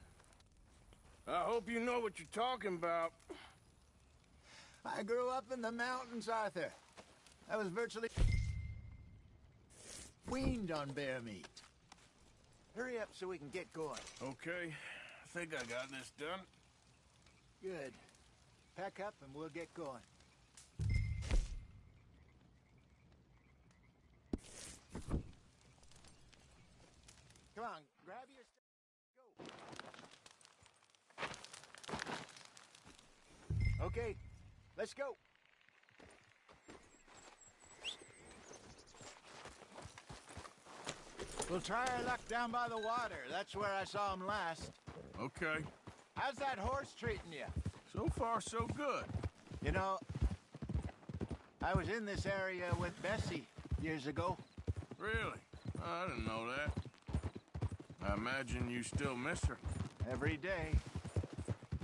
I hope you know what you're talking about. I grew up in the mountains, Arthur. I was virtually weaned on bear meat. Hurry up so we can get going. Okay, I think I got this done. Good. Pack up and we'll get going. Come on, grab your stuff. Go. Okay, let's go. We'll try our luck down by the water. That's where I saw him last. Okay. How's that horse treating you? So far, so good. You know, I was in this area with Bessie years ago. Really? I didn't know that. I imagine you still miss her. Every day.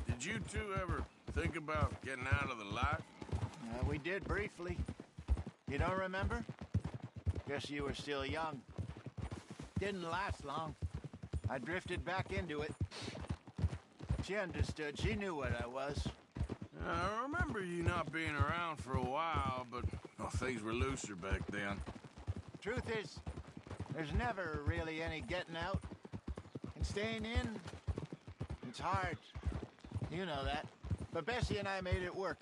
Did you two ever think about getting out of the life? We did briefly. You don't remember? Guess you were still young. Didn't last long. I drifted back into it. She understood. She knew what I was. I remember you not being around for a while, but things were looser back then. Truth is, there's never really any getting out. Staying in, it's hard. You know that. But Bessie and I made it work.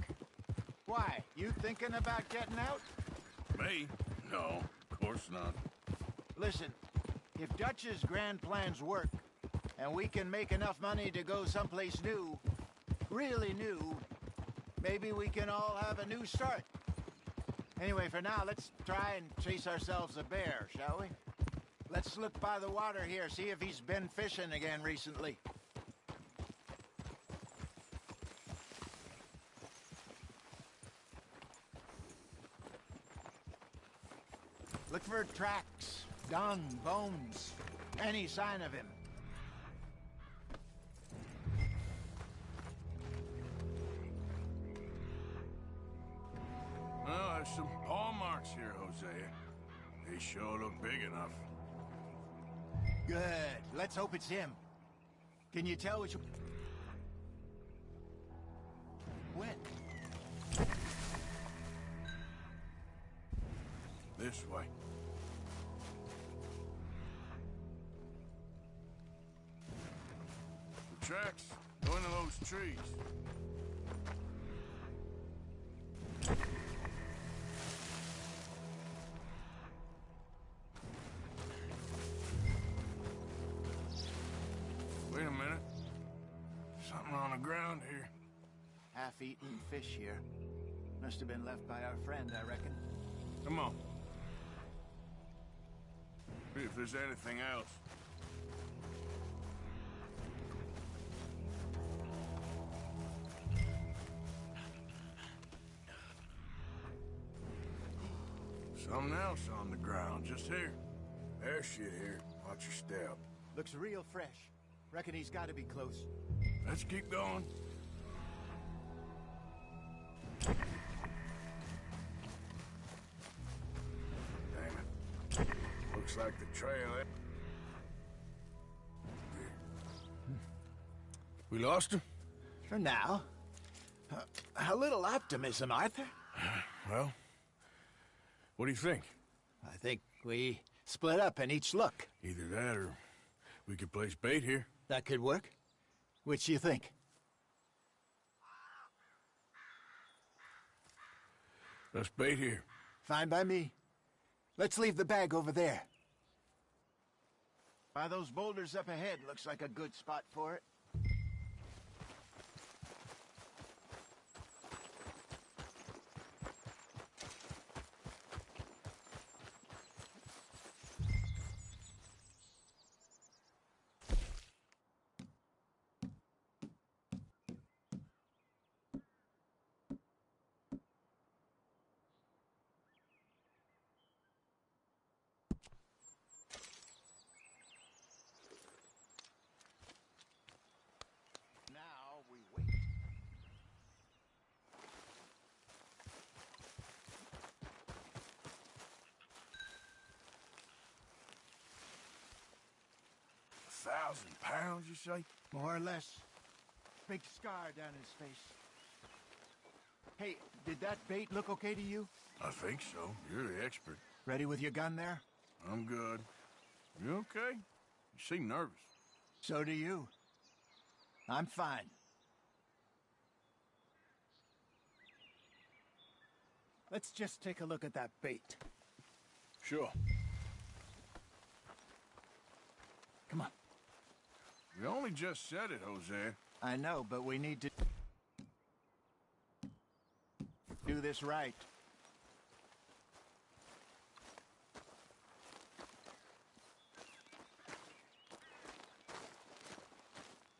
Why? You thinking about getting out? Me? No, of course not. Listen, if Dutch's grand plans work, and we can make enough money to go someplace new, really new, maybe we can all have a new start. Anyway, for now, let's try and chase ourselves a bear, shall we? Let's look by the water here, see if he's been fishing again recently. Look for tracks, dung, bones, any sign of him. Well, there's some paw marks here, Hosea. They sure look big enough. Good. Let's hope it's him. Can you tell which... When? This way. The tracks go into those trees. Wait a minute. Something on the ground here. Half-eaten fish here. Must have been left by our friend, I reckon. Come on. See if there's anything else. Something else on the ground, just here. There's shit here. Watch your step. Looks real fresh. Reckon he's got to be close. Let's keep going. Damn it. Looks like the trail. We lost him? For now. A little optimism, Arthur. Well, what do you think? I think we split up and each look. Either that or we could place bait here. That could work. Which do you think? Let's bait here. Fine by me. Let's leave the bag over there. By those boulders up ahead, looks like a good spot for it. £1,000, you say? More or less. Big scar down his face. Hey, did that bait look okay to you? I think so. You're the expert. Ready with your gun there? I'm good. You okay? You seem nervous. So do you. I'm fine. Let's just take a look at that bait. Sure. Come on. We only just said it, Jose. I know, but we need to do this right.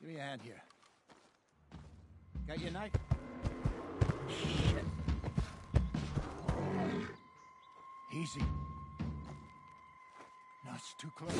Give me a hand here. Got your knife? Shit. Easy. No, it's too close.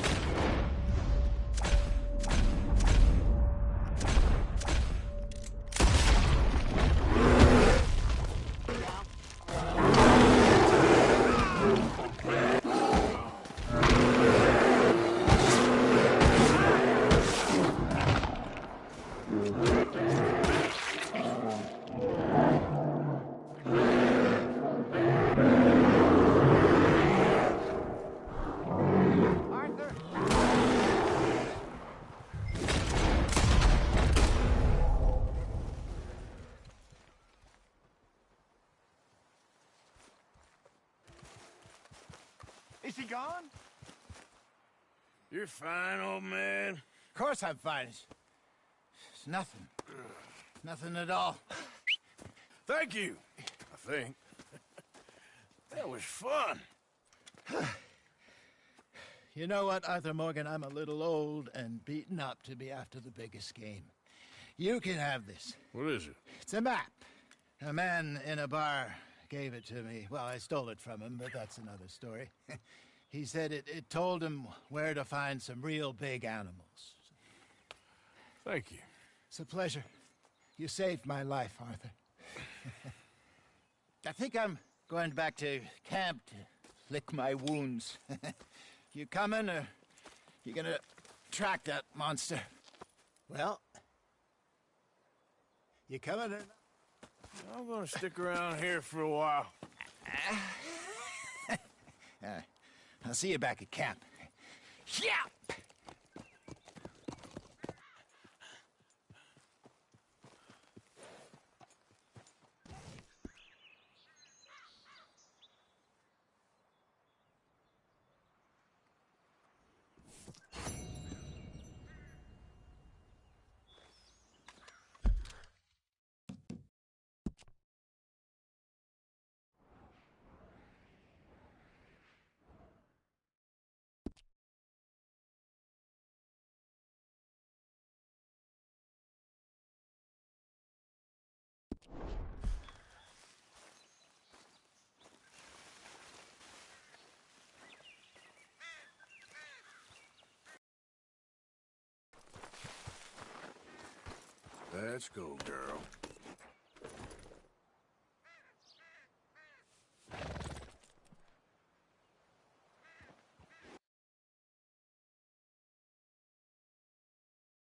he gone? You're fine, old man. Of course I'm fine. It's nothing. Nothing at all. Thank you, I think. That was fun. You know what, Arthur Morgan? I'm a little old and beaten up to be after the biggest game. You can have this. What is it? It's a map. A man in a bar gave it to me. Well, I stole it from him, but that's another story. He said it told him where to find some real big animals. Thank you. It's a pleasure. You saved my life, Arthur. I think I'm going back to camp to lick my wounds. You coming, or you gonna track that monster? Well, you coming or not? I'm gonna stick around here for a while. I'll see you back at camp. Yeah! Let's go, girl.